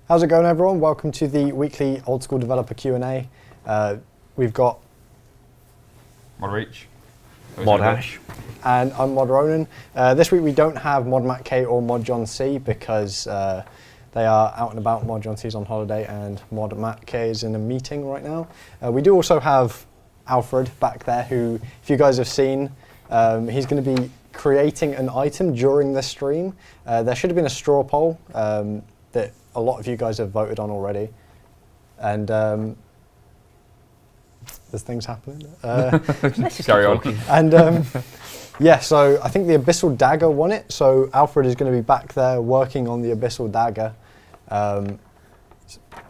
How's it going, everyone? Welcome to the weekly Old School Developer Q&A. We've got Mod Reach. Mod Ash. And I'm Mod Ronan. This week we don't have Mod Matt K or Mod John C because they are out and about. Mod John C is on holiday and Mod Matt K is in a meeting right now. We do also have Alfred back there who, if you guys have seen, he's going to be creating an item during the stream. There should have been a straw poll that a lot of you guys have voted on already. And there's things happening. Let's just carry on. And yeah, so I think the Abyssal Dagger won it. So Alfred is going to be back there working on the Abyssal Dagger.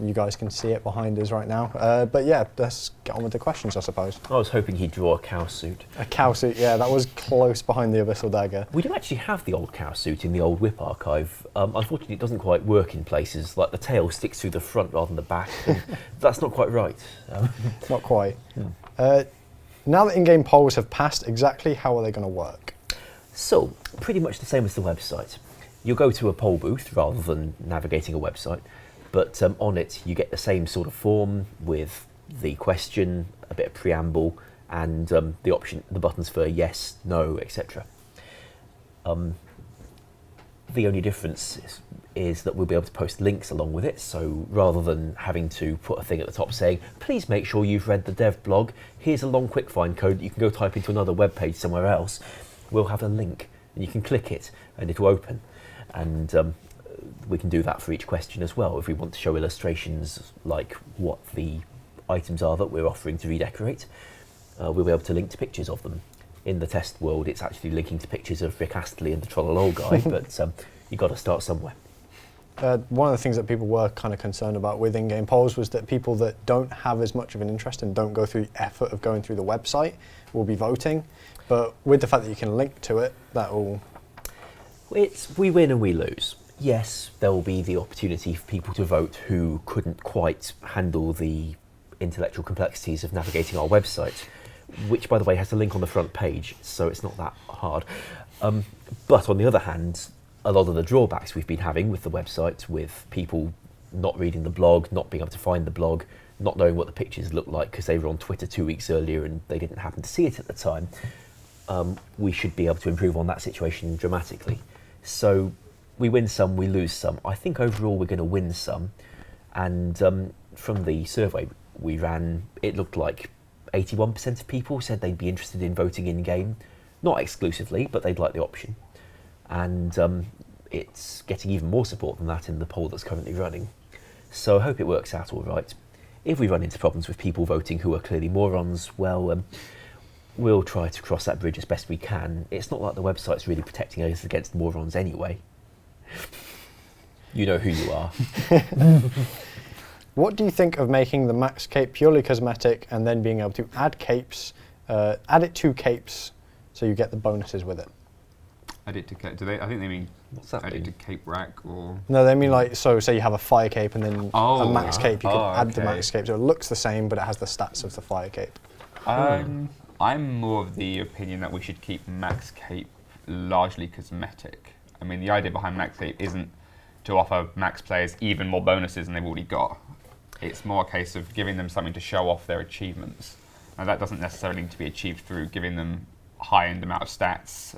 You guys can see it behind us right now. But yeah, let's get on with the questions, I suppose. I was hoping he'd draw a cow suit. A cow suit, yeah, that was close behind the Abyssal Dagger. We do actually have the old cow suit in the old whip archive. Unfortunately, it doesn't quite work in places. Like the tail sticks through the front rather than the back. And that's not quite right. Not quite. Now that in-game polls have passed, exactly how are they going to work? So, pretty much the same as the website. You'll go to a poll booth rather than navigating a website, but on it you get the same sort of form with the question, a bit of preamble, and the buttons for yes, no, etc. The only difference is that we'll be able to post links along with it, so rather than having to put a thing at the top saying, please make sure you've read the dev blog, here's a long quick find code that you can go type into another web page somewhere else, we'll have a link and you can click it and it'll open. And we can do that for each question as well if we want to show illustrations like what the items are that we're offering to redecorate. We'll be able to link to pictures of them. In the test world, it's actually linking to pictures of Rick Astley and the Trollolol guy, but you've got to start somewhere. One of the things that people were kind of concerned about with in-game polls was that people that don't have as much of an interest and don't go through the effort of going through the website will be voting. But with the fact that you can link to it, that will... We win and we lose. Yes, there will be the opportunity for people to vote who couldn't quite handle the intellectual complexities of navigating our website, which, by the way, has a link on the front page, so it's not that hard. But on the other hand, a lot of the drawbacks we've been having with the website, with people not reading the blog, not being able to find the blog, not knowing what the pictures look like because they were on Twitter 2 weeks earlier and they didn't happen to see it at the time, we should be able to improve on that situation dramatically. So we win some, we lose some. I think overall we're going to win some. And from the survey we ran, it looked like 81% of people said they'd be interested in voting in-game. Not exclusively, but they'd like the option. And it's getting even more support than that in the poll that's currently running. So I hope it works out all right. If we run into problems with people voting who are clearly morons, well, we'll try to cross that bridge as best we can. It's not like the website's really protecting us against morons anyway. You know who you are. What do you think of making the max cape purely cosmetic and then being able to add capes, add it to capes so you get the bonuses with it? Add it to cape. Do they? I think they mean add it to cape rack or. No, they mean like, so say you have a fire cape and then a max cape, you could add the okay. max cape so it looks the same but it has the stats of the fire cape. I'm more of the opinion that we should keep max cape largely cosmetic. I mean, the idea behind max cape isn't to offer max players even more bonuses than they've already got. It's more a case of giving them something to show off their achievements. And that doesn't necessarily need to be achieved through giving them high-end amount of stats,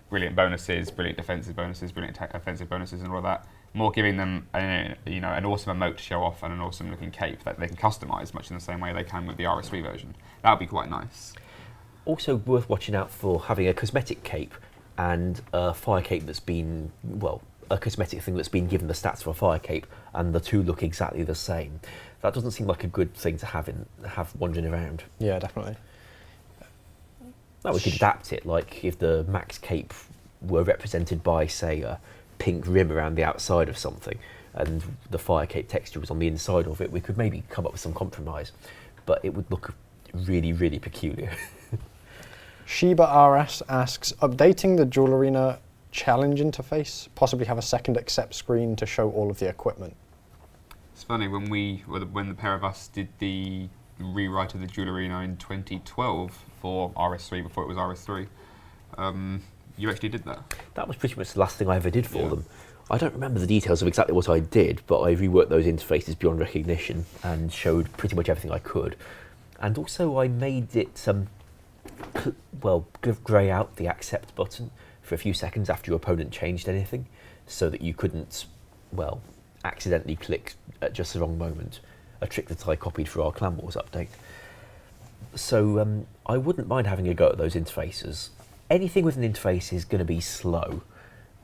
brilliant bonuses, brilliant defensive bonuses, brilliant offensive bonuses, and all of that. More giving them an awesome emote to show off and an awesome-looking cape that they can customise much in the same way they can with the RS3 version. That would be quite nice. Also worth watching out for having a cosmetic cape and a fire cape that's been, well, a cosmetic thing that's been given the stats for a fire cape, and the two look exactly the same. That doesn't seem like a good thing to have wandering around. Yeah, definitely. Well, we could adapt it, like if the max cape were represented by, say, a pink rim around the outside of something, and the fire cape texture was on the inside of it, we could maybe come up with some compromise, but it would look really, really peculiar. Sheba RS asks, updating the Duel Arena challenge interface, possibly have a second accept screen to show all of the equipment. It's funny, when the pair of us did the rewrite of the Duel Arena in 2012 for RS3, before it was RS3, you actually did that. That was pretty much the last thing I ever did for them. I don't remember the details of exactly what I did, but I reworked those interfaces beyond recognition and showed pretty much everything I could. And also I made it, grey out the accept button for a few seconds after your opponent changed anything, so that you couldn't, accidentally click at just the wrong moment, a trick that I copied for our Clan Wars update. So I wouldn't mind having a go at those interfaces. Anything with an interface is going to be slow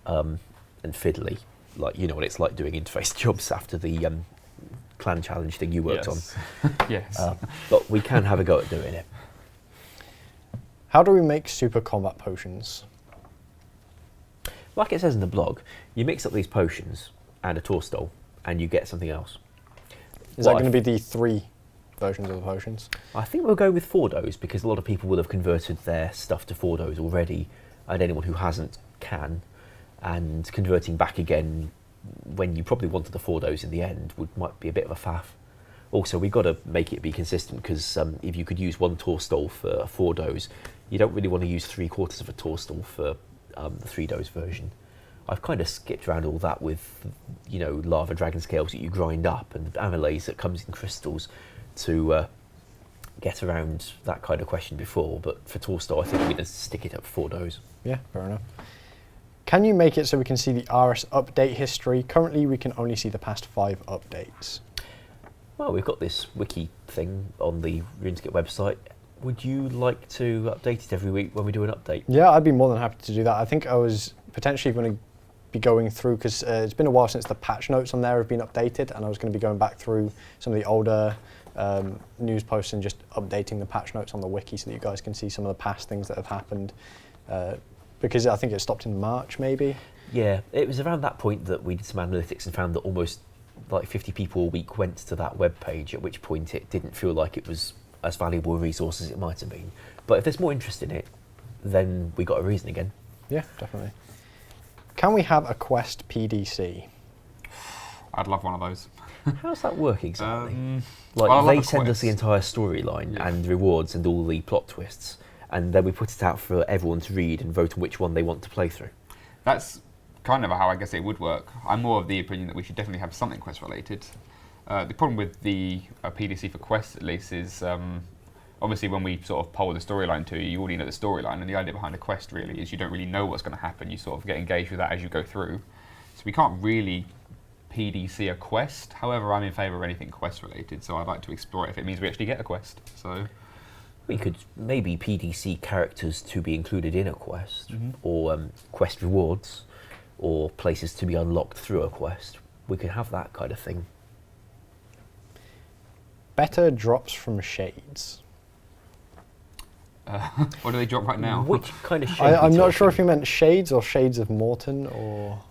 and fiddly. Like, you know what it's like doing interface jobs after the clan challenge thing you worked on. Yes. But we can have a go at doing it. How do we make super combat potions? Like it says in the blog, you mix up these potions and a Torstol and you get something else. Is that going to be the 3 versions of the potions? I think we'll go with Fordos, because a lot of people will have converted their stuff to Fordos already, and anyone who hasn't can. And converting back again when you probably wanted the Fordos in the end might be a bit of a faff. Also, we've got to make it be consistent, because if you could use 1 Torstol for a 4-dose, you don't really want to use 3/4 of a Torstol for the 3-dose version. I've kind of skipped around all that with, lava dragon scales that you grind up and amylase that comes in crystals to get around that kind of question before. But for Torstol, I think we're going to stick it at 4-dose. Yeah, fair enough. Can you make it so we can see the RS update history? Currently, we can only see the past 5 updates. Well, we've got this wiki thing on the RuneScape website. Would you like to update it every week when we do an update? Yeah, I'd be more than happy to do that. I think I was potentially going to be going through, because it's been a while since the patch notes on there have been updated, and I was going to be going back through some of the older news posts and just updating the patch notes on the wiki so that you guys can see some of the past things that have happened. Because I think it stopped in March, maybe. Yeah, it was around that point that we did some analytics and found that almost like 50 people a week went to that web page, at which point it didn't feel like it was as valuable a resource as it might have been. But if there's more interest in it, then we got a reason again. Yeah, definitely. Can we have a quest PDC? I'd love one of those. How's that work exactly? well, They send us the entire storyline and rewards and all the plot twists, and then we put it out for everyone to read and vote on which one they want to play through. That's kind of how I guess it would work. I'm more of the opinion that we should definitely have something quest related. The problem with the PDC for quests, at least, is obviously when we sort of poll the storyline to you, you already know the storyline, and the idea behind a quest really is you don't really know what's going to happen. You sort of get engaged with that as you go through. So we can't really PDC a quest. However, I'm in favour of anything quest related, so I'd like to explore it if it means we actually get a quest. So we could maybe PDC characters to be included in a quest, or quest rewards, or places to be unlocked through a quest. We could have that kind of thing. Better drops from shades. What do they drop right now? Which kind of shade? I'm not sure if you meant shades or Shades of Morton, or...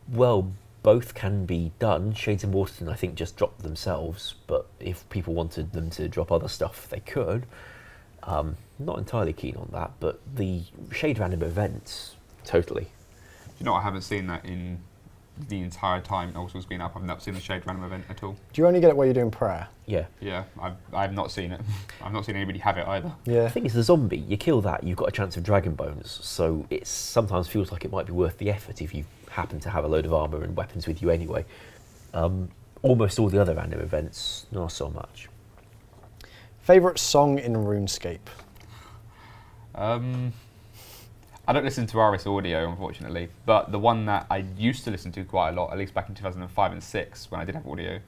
Well, both can be done. Shades of Morton, I think, just drop themselves, but if people wanted them to drop other stuff, they could. Not entirely keen on that, but the Shade random events, totally. Do you know, I haven't seen that in the entire time Old School's been up. I've not seen the Shade random event at all. Do you only get it while you're doing prayer? Yeah. Yeah, I've not seen it. I've not seen anybody have it either. Yeah. The thing is, the zombie, you kill that, you've got a chance of dragon bones, so it sometimes feels like it might be worth the effort if you happen to have a load of armour and weapons with you anyway. Almost all the other random events, not so much. Favourite song in RuneScape? I don't listen to RS audio, unfortunately, but the one that I used to listen to quite a lot, at least back in 2005 and 6, when I did have audio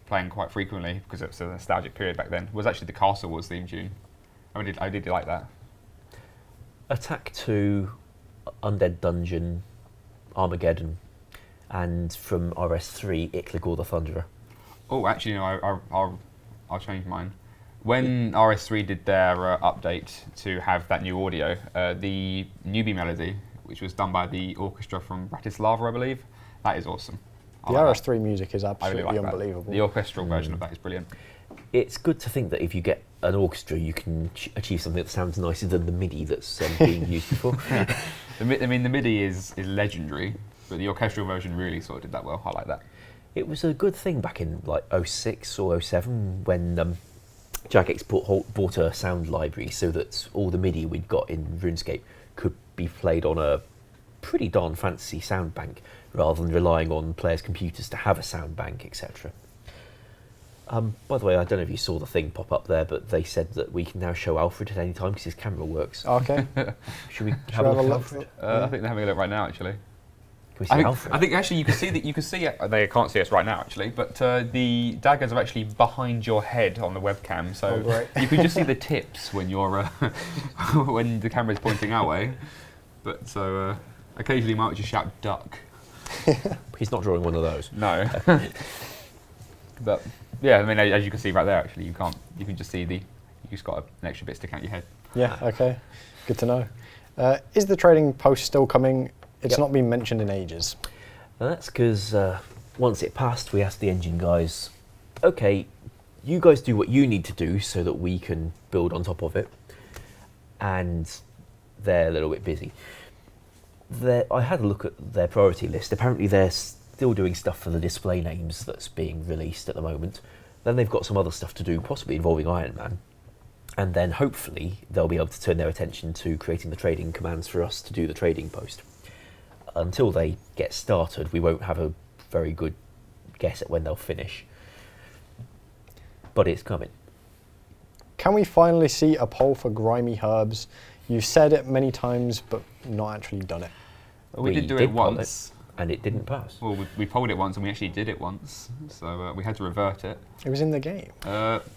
playing quite frequently, because it was a nostalgic period back then, was actually the Castle Wars theme tune. I did like that. Attack 2, Undead Dungeon, Armageddon, and from RS3, Ikligor the Thunderer. Oh, actually, no, I'll change mine. When RS3 did their update to have that new audio, the newbie melody, which was done by the orchestra from Bratislava, I believe, that is awesome. The RS3 music is absolutely unbelievable. The orchestral version of that is brilliant. It's good to think that if you get an orchestra, you can achieve something that sounds nicer than the MIDI that's being used before. The MIDI is legendary, but the orchestral version really sort of did that well. I like that. It was a good thing back in like 06 or 07 when Jagex bought a sound library so that all the MIDI we'd got in RuneScape could be played on a pretty darn fancy sound bank, rather than relying on players' computers to have a sound bank, etc. By the way, I don't know if you saw the thing pop up there, but they said that we can now show Alfred at any time because his camera works. Okay. Should we have a look at Alfred? I think they're having a look right now, actually. Can we see Alfred? I think actually you can see that. You can see they can't see us right now, actually, but the daggers are actually behind your head on the webcam, so you can just see the tips when you're when the camera is pointing our way. But so occasionally you might just shout "duck." He's not drawing one of those. No. But yeah, I mean, as you can see right there, actually, you can just see you just got an extra bit sticking out your head. Yeah. Okay. Good to know. Is the trading post still coming? It's not been mentioned in ages. And that's because once it passed, we asked the engine guys, okay, you guys do what you need to do so that we can build on top of it. And they're a little bit busy. I had a look at their priority list. Apparently they're still doing stuff for the display names that's being released at the moment. Then they've got some other stuff to do, possibly involving Iron Man. And then hopefully they'll be able to turn their attention to creating the trading commands for us to do the trading post. Until they get started, we won't have a very good guess at when they'll finish. But it's coming. Can we finally see a poll for grimy herbs? You've said it many times, but not actually done it. We did do it once. And it didn't pass. Well, we polled it once, and we actually did it once, so we had to revert it. It was in the game.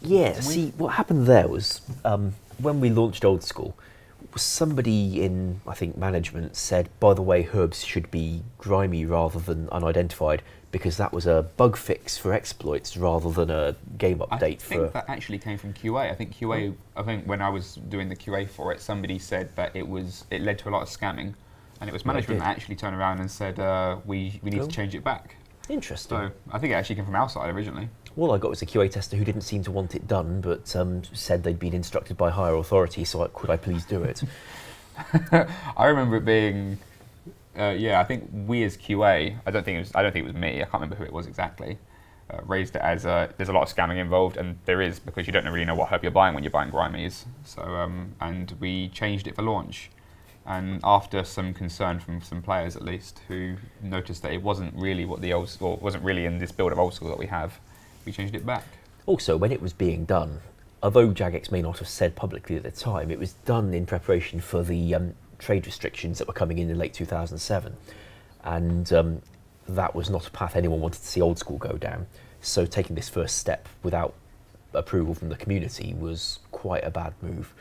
Yeah, see, what happened there was, when we launched Old School, somebody in, I think, management said, by the way, herbs should be grimy rather than unidentified, because that was a bug fix for exploits rather than a game update. I think that actually came from QA. I think QA. I think when I was doing the QA for it, somebody said that it led to a lot of scamming, and it was management that actually turned around and said we need to change it back. Interesting. So I think it actually came from our side originally. All I got was a QA tester who didn't seem to want it done, but said they'd been instructed by higher authority, so could I please do it? I remember it being, I think we as QA, I don't think it was me. I can't remember who it was exactly. Raised it as there's a lot of scamming involved, and there is, because you don't really know what herb you're buying when you're buying grimies. So and we changed it for launch. And after some concern from some players, at least, who noticed that it wasn't really wasn't really in this build of Old School that we have, we changed it back. Also, when it was being done, although Jagex may not have said publicly at the time, it was done in preparation for the trade restrictions that were coming in late 2007. And that was not a path anyone wanted to see Old School go down. So taking this first step without approval from the community was quite a bad move.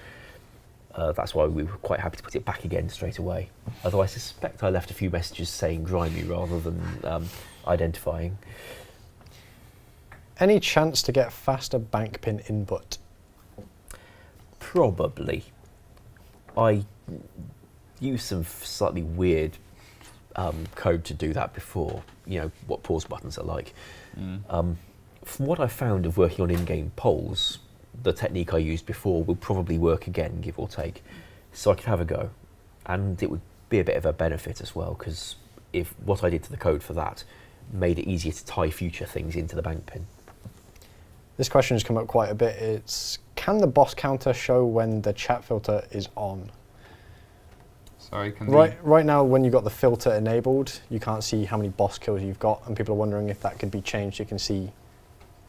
That's why we were quite happy to put it back again straight away. Although I suspect I left a few messages saying grimy rather than identifying. Any chance to get faster bank pin input? Probably. I used some slightly weird code to do that before, you know, what pause buttons are like. From what I found of working on in-game polls, the technique I used before will probably work again, give or take. So I could have a go. And it would be a bit of a benefit as well, because if what I did to the code for that made it easier to tie future things into the bank pin. This question has come up quite a bit. It's, can the boss counter show when the chat filter is on? Sorry, right now, when you've got the filter enabled, you can't see how many boss kills you've got, and people are wondering if that could be changed. You can see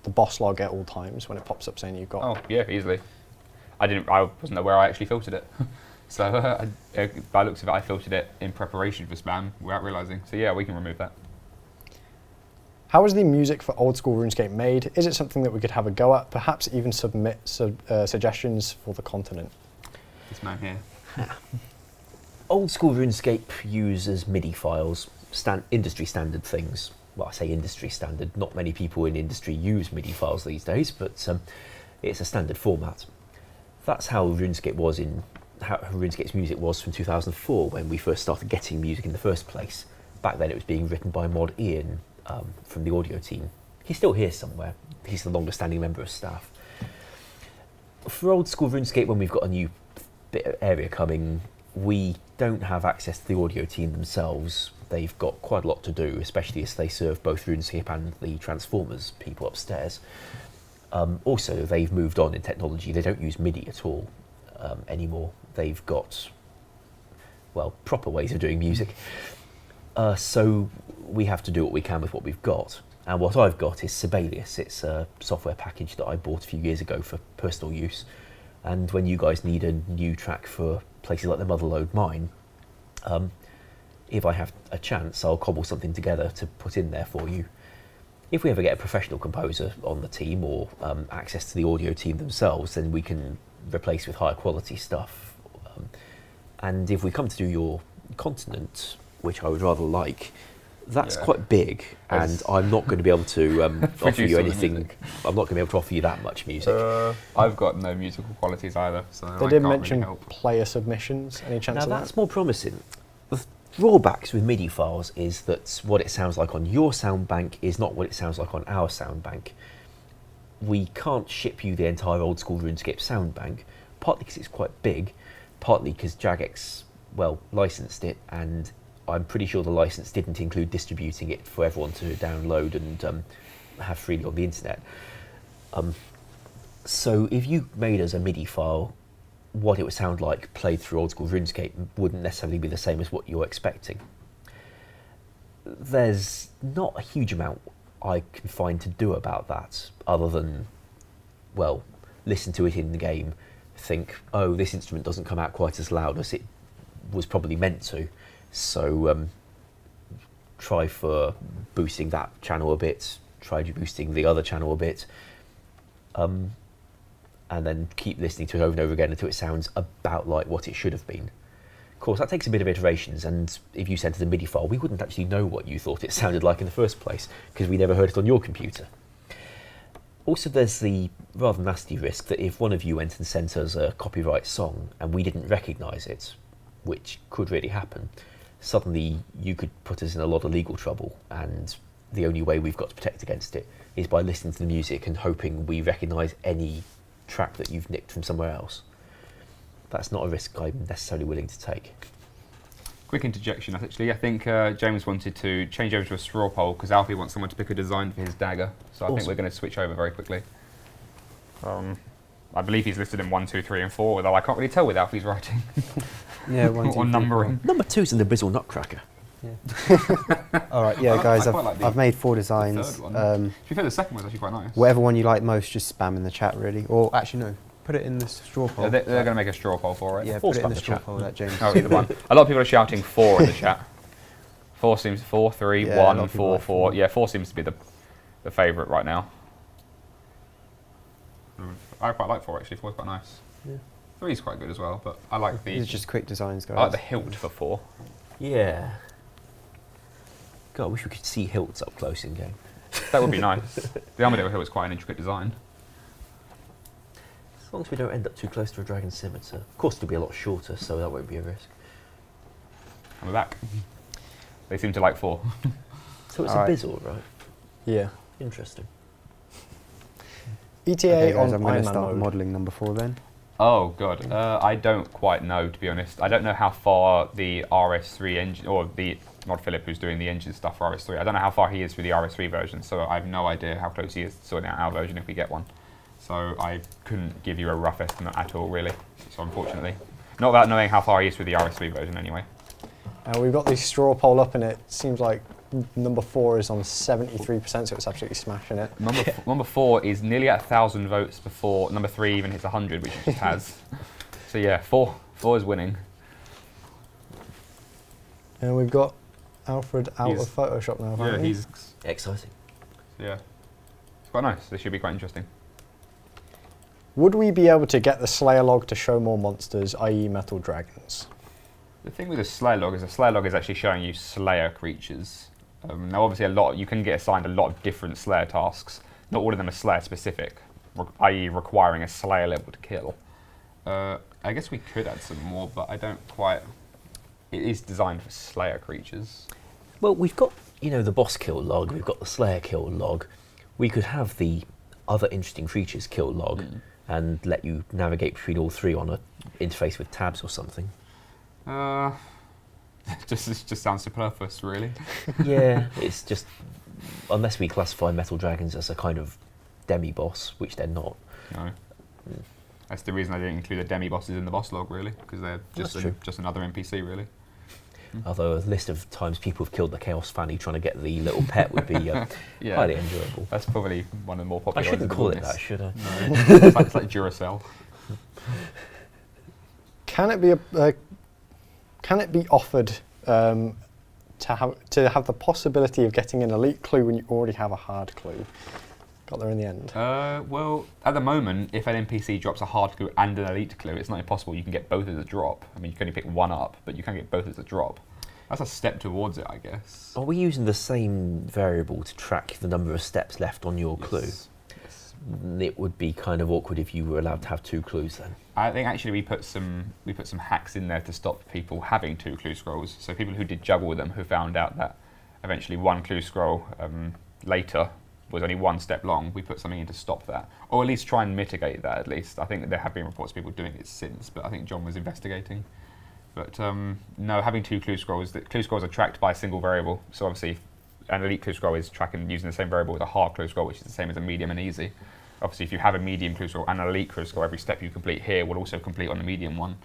the boss log at all times when it pops up saying you've got. Oh yeah, easily. I wasn't aware I actually filtered it. So by the looks of it, I filtered it in preparation for spam without realising. So yeah, we can remove that. How is the music for Old School RuneScape made? Is it something that we could have a go at? Perhaps even submit suggestions for the continent? This man here. Old School RuneScape uses MIDI files, industry standard things. Well, I say industry standard. Not many people in industry use MIDI files these days, but it's a standard format. That's how RuneScape was how RuneScape's music was from 2004 when we first started getting music in the first place. Back then, it was being written by Mod Ian from the audio team. He's still here somewhere. He's the longest-standing member of staff. For Old School RuneScape, when we've got a new bit of area coming, we don't have access to the audio team themselves. They've got quite a lot to do, especially as they serve both RuneScape and the Transformers people upstairs. Also, they've moved on in technology. They don't use MIDI at all anymore. They've got well, proper ways of doing music. So we have to do what we can with what we've got. And what I've got is Sibelius. It's a software package that I bought a few years ago for personal use. And when you guys need a new track for places like the Motherlode mine, if I have a chance, I'll cobble something together to put in there for you. If we ever get a professional composer on the team or access to the audio team themselves, then we can replace with higher quality stuff. And if we come to do your continent, which I would rather like, that's quite big, and I'm not going to be able to offer you anything. I'm not going to be able to offer you that much music. I've got no musical qualities either, so They did mention player submissions. Any chance Now of that's that? more promising. The drawbacks with MIDI files is that what it sounds like on your sound bank is not what it sounds like on our sound bank. We can't ship you the entire Old School Runescape sound bank, partly because it's quite big, partly because Jagex, well, licensed it, and I'm pretty sure the license didn't include distributing it for everyone to download and have freely on the internet. So if you made us a MIDI file, what it would sound like played through Old School RuneScape wouldn't necessarily be the same as what you're expecting. There's not a huge amount I can find to do about that, other than, well, listen to it in the game, think, oh, this instrument doesn't come out quite as loud as it was probably meant to, so try for boosting that channel a bit, try boosting the other channel a bit, and then keep listening to it over and over again until it sounds about like what it should have been. Of course, that takes a bit of iterations, and if you sent us a MIDI file, we wouldn't actually know what you thought it sounded like in the first place, because we never heard it on your computer. Also, there's the rather nasty risk that if one of you went and sent us a copyright song and we didn't recognise it, which could really happen, suddenly you could put us in a lot of legal trouble, and the only way we've got to protect against it is by listening to the music and hoping we recognise any track that you've nicked from somewhere else. That's not a risk I'm necessarily willing to take. Quick interjection, actually. I think James wanted to change over to a straw poll because Alfie wants someone to pick a design for his dagger. So I think we're going to switch over very quickly. I believe he's listed in 1, 2, 3, and 4, although I can't really tell with Alfie's writing. Yeah, 1, 2, 3, or numbering. Number 2's an Abyssal Nutcracker. Yeah. All right, yeah, guys, I quite like I've made 4 the designs. third one. To be fair, the second one's actually quite nice. Whatever one you like most, just spam in the chat, really. Or actually, no, put it in the straw poll. They're going to make a straw poll for it. Yeah, Or put it in spam the the straw chat. poll, that James. Oh, either one. A lot of people are shouting 4 in the chat. 4 seems 4, 3, Yeah, a lot 1, of people 4, like 4. 4. Yeah, 4 seems to be the favourite right now. I quite like 4 actually. 4's quite nice. Yeah. 3's quite good as well, but I like These are the. just quick designs, guys. I like the hilt for 4. Yeah. God, I wish we could see hilts up close in game. That would be nice. The Armadillo hilt is quite an intricate design. As long as we don't end up too close to a dragon scimitar. Of course, it'll be a lot shorter, so that won't be a risk. And we're back. They seem to like 4. So it's All a right. Bizzle, right? Yeah. Interesting. ETA Okay, guys, on I'm going Iron to Man start mode. modelling number 4 then. Oh god, I don't quite know, to be honest. I don't know how far the RS3 engine, or the Mod Philip who's doing the engine stuff for RS3, I don't know how far he is through the RS3 version, so I have no idea how close he is to sorting out our version if we get one. So I couldn't give you a rough estimate at all, really, so unfortunately. Not without knowing how far he is through the RS3 version anyway. We've got the straw poll up, and it seems like number 4 is on 73%, so it's absolutely smashing it. Number 4 is nearly at 1,000 votes before number 3 even hits 100, which it just has. So yeah, 4 is winning. And we've got Alfred out He's- of Photoshop now, haven't we? Exciting. Yeah. It's quite nice. This should be quite interesting. Would we be able to get the Slayer log to show more monsters, i.e. metal dragons? The thing with the Slayer log is actually showing you Slayer creatures. Now obviously you can get assigned a lot of different Slayer tasks. Not all of them are Slayer specific, i.e. requiring a Slayer level to kill. I guess we could add some more, but I don't quite... It is designed for Slayer creatures. Well, we've got, the boss kill log, we've got the Slayer kill log. We could have the other interesting creatures kill log and let you navigate between all 3 on an interface with tabs or something. It just sounds superfluous, really. Yeah, it's just, unless we classify metal dragons as a kind of demi-boss, which they're not. No. That's the reason I didn't include the demi-bosses in the boss log, really, because they're That's true. just another NPC, really. Although a list of times people have killed the Chaos Fanny trying to get the little pet would be Yeah. highly enjoyable. That's probably one of the more popular I shouldn't ones call in it the that, should I? No. It's like Duracell. Can it be offered to have the possibility of getting an elite clue when you already have a hard clue? Got there in the end. Well, at the moment, if an NPC drops a hard clue and an elite clue, it's not impossible. You can get both as a drop. I mean, you can only pick one up, but you can get both as a drop. That's a step towards it, I guess. Are we using the same variable to track the number of steps left on your clue? Yes. It would be kind of awkward if you were allowed to have 2 clues then. I think actually we put some hacks in there to stop people having 2 clue scrolls. So people who did juggle them, who found out that eventually 1 clue scroll later was only 1 step long, we put something in to stop that, or at least try and mitigate that. At least I think that there have been reports of people doing it since, but I think John was investigating. But no, having 2 clue scrolls. The clue scrolls are tracked by a single variable. So obviously, an elite clue scroll is tracking using the same variable as a hard clue scroll, which is the same as a medium and easy. Obviously, if you have a medium clue scroll and an elite clue scroll, every step you complete here will also complete on the medium one.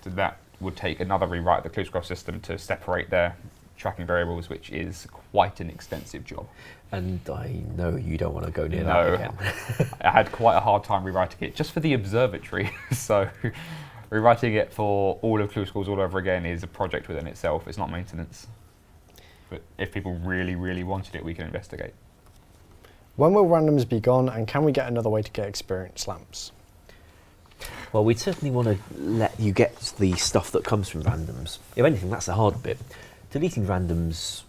So that would take another rewrite of the clue scroll system to separate their tracking variables, which is quite an extensive job. And I know you don't want to go near that again. I had quite a hard time rewriting it just for the observatory. So rewriting it for all of clue scrolls all over again is a project within itself. It's not maintenance. But if people really, really wanted it, we can investigate. When will randoms be gone, and can we get another way to get experience lamps? Well, we'd certainly want to let you get the stuff that comes from randoms. If anything, that's the hard bit. Deleting randoms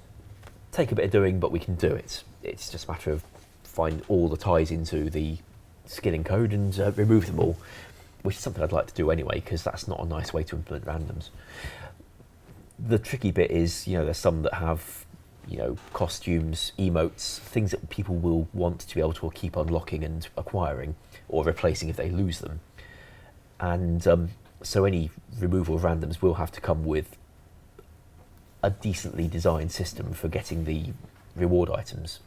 take a bit of doing, but we can do it. It's just a matter of find all the ties into the skinning code and remove them all, which is something I'd like to do anyway, because that's not a nice way to implement randoms. The tricky bit is, there's some that have, costumes, emotes, things that people will want to be able to keep unlocking and acquiring, or replacing if they lose them. And so any removal of randoms will have to come with a decently designed system for getting the reward items,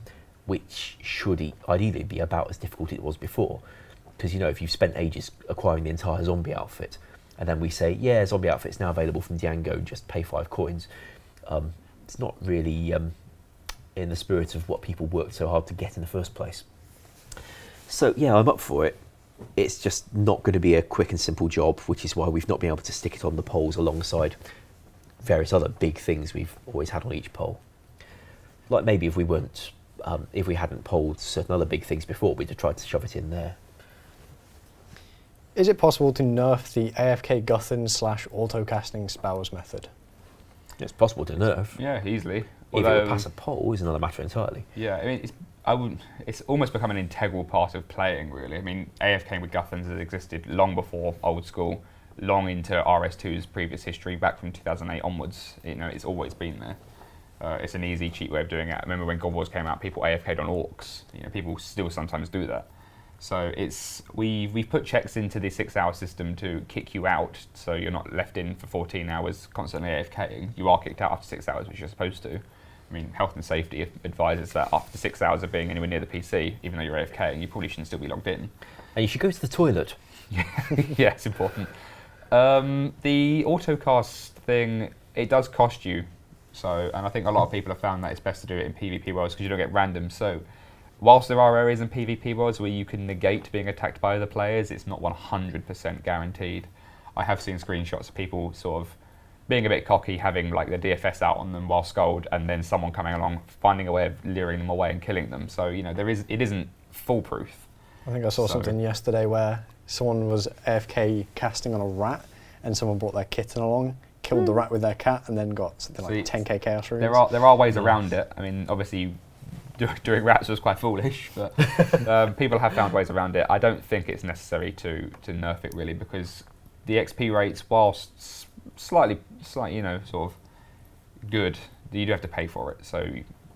which should ideally be about as difficult as it was before. Because, if you've spent ages acquiring the entire zombie outfit, and then we say, yeah, zombie outfit's now available from Django, just pay 5 coins, it's not really in the spirit of what people worked so hard to get in the first place. So, yeah, I'm up for it. It's just not going to be a quick and simple job, which is why we've not been able to stick it on the polls alongside various other big things we've always had on each poll. Like maybe if we hadn't polled certain other big things before, we'd have tried to shove it in there. Is it possible to nerf the AFK Guthern / auto-casting spells method? It's possible to nerf. Yeah, easily. If it would pass a poll is another matter entirely. Yeah, it's almost become an integral part of playing, really. I mean, AFK with Gutherns has existed long before Old School, long into RS2's previous history, back from 2008 onwards. It's always been there. It's an easy, cheap way of doing it. I remember when God Wars came out, people AFK'd on orcs. People still sometimes do that. So we've put checks into the 6-hour system to kick you out, so you're not left in for 14 hours constantly AFKing. You are kicked out after 6 hours, which you're supposed to. I mean, health and safety advises that after 6 hours of being anywhere near the PC, even though you're AFKing, you probably shouldn't still be logged in. And you should go to the toilet. Yeah, it's important. The autocast thing, it does cost you. And I think a lot of people have found that it's best to do it in PvP worlds because you don't get random. So whilst there are areas in PvP worlds where you can negate being attacked by other players, it's not 100% guaranteed. I have seen screenshots of people sort of being a bit cocky, having like the DFS out on them while sculled, and then someone coming along, finding a way of luring them away and killing them. So, it isn't foolproof. I think I saw something yesterday where someone was AFK casting on a rat, and someone brought their kitten along, killed the rat with their cat, and then got something like 10k chaos runes. There are ways around it. I mean, obviously, doing rats was quite foolish, but people have found ways around it. I don't think it's necessary to nerf it really, because the XP rates, whilst slightly, sort of good, you do have to pay for it. So,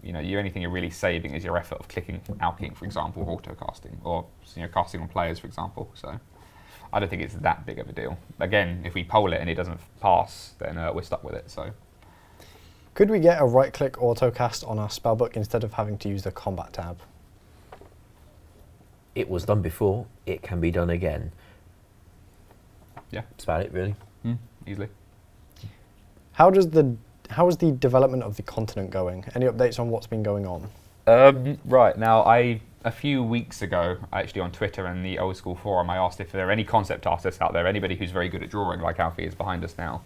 the only thing you're really saving is your effort of clicking alking, for example, or auto-casting, or casting on players, for example. So, I don't think it's that big of a deal. Again, if we poll it and it doesn't pass, then we're stuck with it. So, could we get a right-click autocast on our spellbook instead of having to use the combat tab? It was done before. It can be done again. Yeah, that's about it, really. How does the how is the development of the continent going? Any updates on what's been going on? Right, now a few weeks ago, actually on Twitter and the Old School forum, I asked if there are any concept artists out there, anybody who's very good at drawing, like Alfie is behind us now,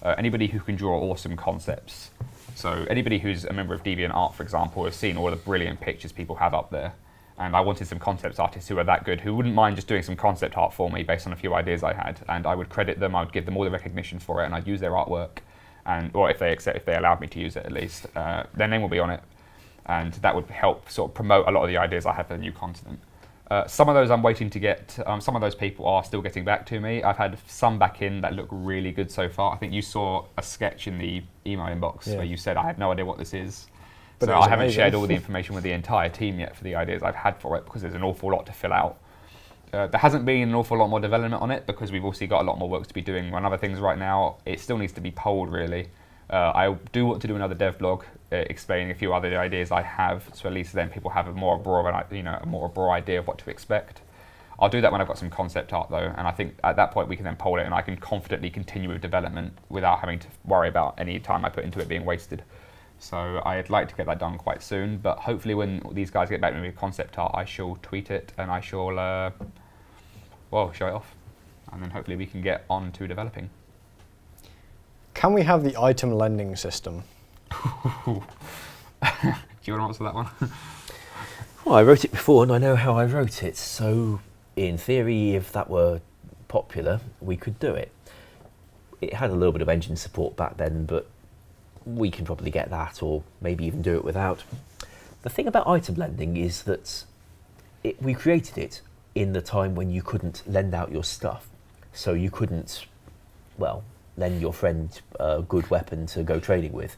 anybody who can draw awesome concepts. So anybody who's a member of DeviantArt, for example, has seen all the brilliant pictures people have up there. And I wanted some concept artists who are that good, who wouldn't mind just doing some concept art for me based on a few ideas I had. And I would credit them, I would give them all the recognition for it, and I'd use their artwork, or if they allowed me to use it at least, their name will be on it. And that would help sort of promote a lot of the ideas I have for the new continent. Some of those I'm waiting to get, some of those people are still getting back to me. I've had some back in that look really good so far. I think you saw a sketch in the email inbox where you said, I have no idea what this is. But so I haven't shared all the information with the entire team yet for the ideas I've had for it, because there's an awful lot to fill out. There hasn't been an awful lot more development on it because we've also got a lot more work to be doing on other things right now. It still needs to be polled really. I do want to do another dev blog explaining a few other ideas I have, so at least then people have a more broad idea of what to expect. I'll do that when I've got some concept art though, and I think at that point we can then poll it and I can confidently continue with development without having to worry about any time I put into it being wasted. So I'd like to get that done quite soon, but hopefully when these guys get back to me with concept art, I shall tweet it and I shall, show it off. And then hopefully we can get on to developing. Can we have the item lending system? Do you want to answer that one? Well, I wrote it before and I know how I wrote it, so in theory, if that were popular, we could do it. It had a little bit of engine support back then, but we can probably get that, or maybe even do it without. The thing about item lending is that we created it in the time when you couldn't lend out your stuff. So you couldn't, lend your friend a good weapon to go trading with,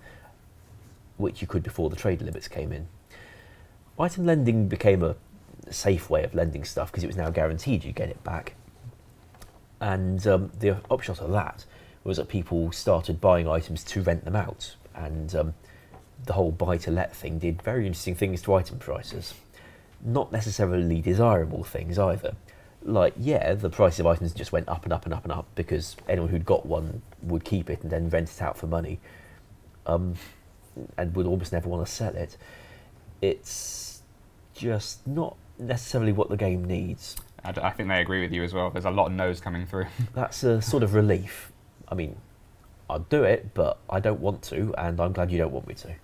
which you could before the trade limits came in. Item lending became a safe way of lending stuff because it was now guaranteed you'd get it back. And the upshot of that was that people started buying items to rent them out, and the whole buy-to-let thing did very interesting things to item prices. Not necessarily desirable things either. Like, the price of items just went up and up and up and up because anyone who'd got one would keep it and then rent it out for money, and would almost never want to sell it. It's just not necessarily what the game needs. I think they agree with you as well. There's a lot of no's coming through. That's a sort of relief. I mean, I'd do it, but I don't want to, and I'm glad you don't want me to.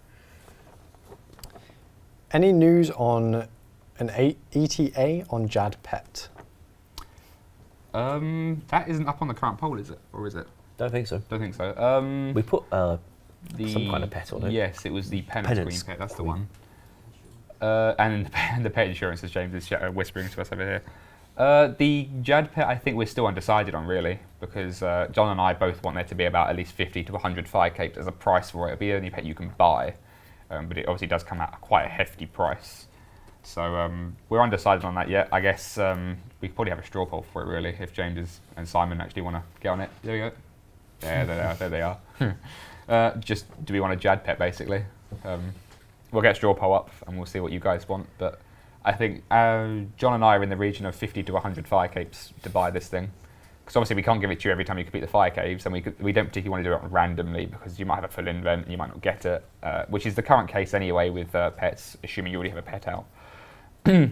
Any news on an ETA on Jad Pet? That isn't up on the current poll, is it? Or is it? Don't think so. Don't think so. We put some kind of pet on it. Yes, it was the Penance Queen pet, that's the one. And the pet insurance, as James is whispering to us over here. The Jad Pet, I think we're still undecided on really, because John and I both want there to be about at least 50 to 100 fire capes as a price for it. It'll be the only pet you can buy, but it obviously does come at quite a hefty price. So we're undecided on that yet. I guess we could probably have a straw poll for it really, if James and Simon actually want to get on it. There we go. Yeah, there they are. Just, do we want a Jad Pet basically? We'll get a straw poll up and we'll see what you guys want, but I think John and I are in the region of 50 to 100 fire capes to buy this thing. Because obviously we can't give it to you every time you complete the fire caves, and we don't particularly want to do it randomly because you might have a full invent and you might not get it, which is the current case anyway with pets, assuming you already have a pet out.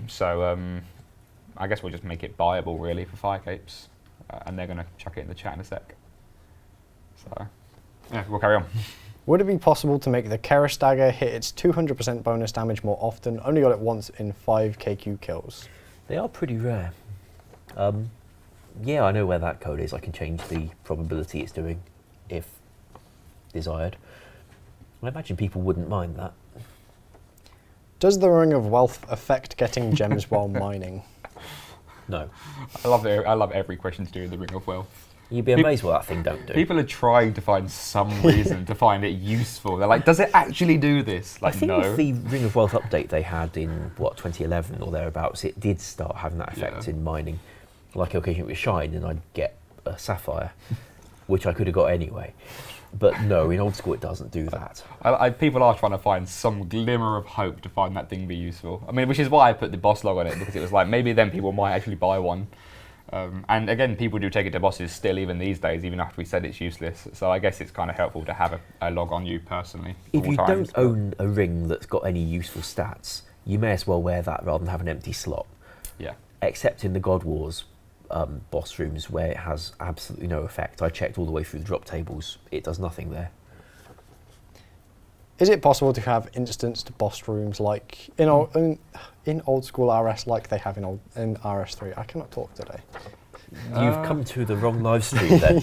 So I guess we'll just make it buyable really for fire capes, and they're going to chuck it in the chat in a sec. So yeah, we'll carry on. Would it be possible to make the Abyssal Dagger hit its 200% bonus damage more often? Only got it once in 5 KQ kills. They are pretty rare. Yeah, I know where that code is. I can change the probability it's doing if desired. I imagine people wouldn't mind that. Does the Ring of Wealth affect getting gems while mining? No. I love every question to do with the Ring of Wealth. You'd be amazed what that thing don't do. People are trying to find some reason to find it useful. They're like, does it actually do this? Like, I think no. with the Ring of Wealth update they had in, 2011 or thereabouts, it did start having that effect in mining. Like occasionally it would shine and I'd get a sapphire, which I could have got anyway. But no, in Old School it doesn't do that. People are trying to find some glimmer of hope to find that thing be useful. I mean, which is why I put the boss log on it, because it was like, maybe then people might actually buy one. And again, people do take it to bosses still, even these days, even after we said it's useless. So I guess it's kind of helpful to have a log on you personally. If all you times, don't own a ring that's got any useful stats, you may as well wear that rather than have an empty slot. Yeah. Except in the God Wars boss rooms where it has absolutely no effect. I checked all the way through the drop tables. It does nothing there. Is it possible to have instanced boss rooms like in Old School RS, like they have in RS3? I cannot talk today. You've come to the wrong live stream then.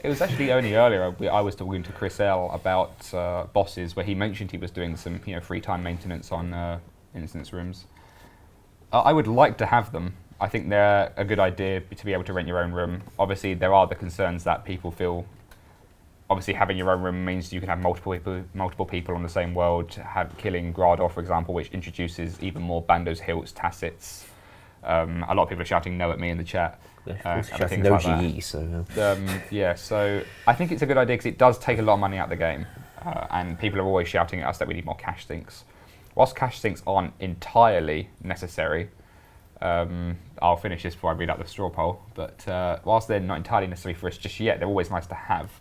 It was actually only earlier I was talking to Chris L about bosses, where he mentioned he was doing some free time maintenance on instance rooms. I would like to have them. I think they're a good idea to be able to rent your own room. Obviously, there are the concerns that people feel. Obviously, having your own room means you can have multiple people on the same world. Killing Grador, for example, which introduces even more Bandos, Hilts, Tacits. A lot of people are shouting no at me in the chat. Shouting no GE, so... yeah, so I think it's a good idea because it does take a lot of money out of the game. And people are always shouting at us that we need more cash sinks. Whilst cash sinks aren't entirely necessary, I'll finish this before I read out the straw poll, but whilst they're not entirely necessary for us just yet, they're always nice to have.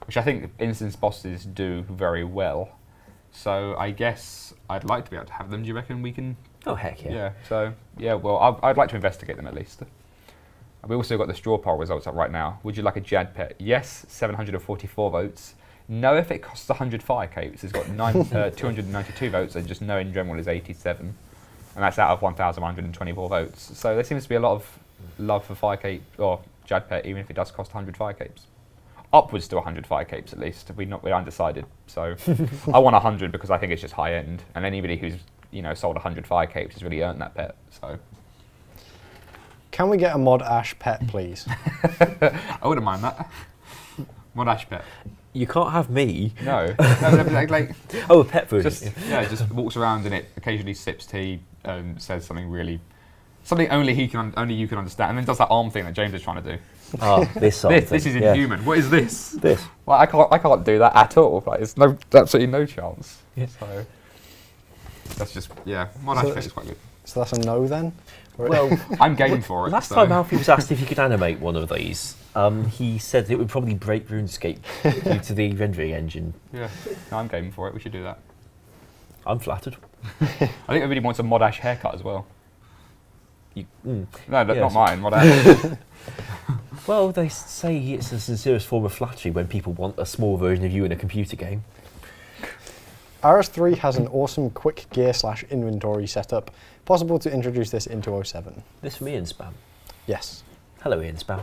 Which I think instance bosses do very well. So I guess I'd like to be able to have them. Do you reckon we can? Oh, heck yeah. Yeah, so, yeah, well, I'd like to investigate them at least. We also got the straw poll results up right now. Would you like a Jad pet? Yes, 744 votes. No, if it costs 100 fire capes. It's got 292 votes, and just no in general is 87. And that's out of 1,124 votes. So there seems to be a lot of love for fire cape, or Jad pet, even if it does cost 100 fire capes. Upwards to 100 fire capes at least. We're undecided. So I want 100 because I think it's just high end, and anybody who's sold 100 fire capes has really earned that pet. So can we get a Mod Ash pet, please? I wouldn't mind that. Mod Ash pet. You can't have me. No. like oh, a pet version. Just walks around and it occasionally sips tea, says something only you can understand, and then does that arm thing that James is trying to do. Oh, this is inhuman. What is this? This. Well, I can't do that at all. Like, there's absolutely no chance. Yeah. So that's just Mod Ash pet is quite good. So that's a no then? Well, I'm game for it. Last time Alfie was asked if he could animate one of these, he said it would probably break RuneScape due to the rendering engine. Yeah, no, I'm game for it. We should do that. I'm flattered. I think everybody wants a Mod Ash haircut as well. No, not mine. Mod Ash. Well, they say it's the sincerest form of flattery when people want a small version of you in a computer game. RS3 has an awesome quick gear / inventory setup. Possible to introduce this into 07. This from Ian Spam. Yes. Hello, Ian Spam.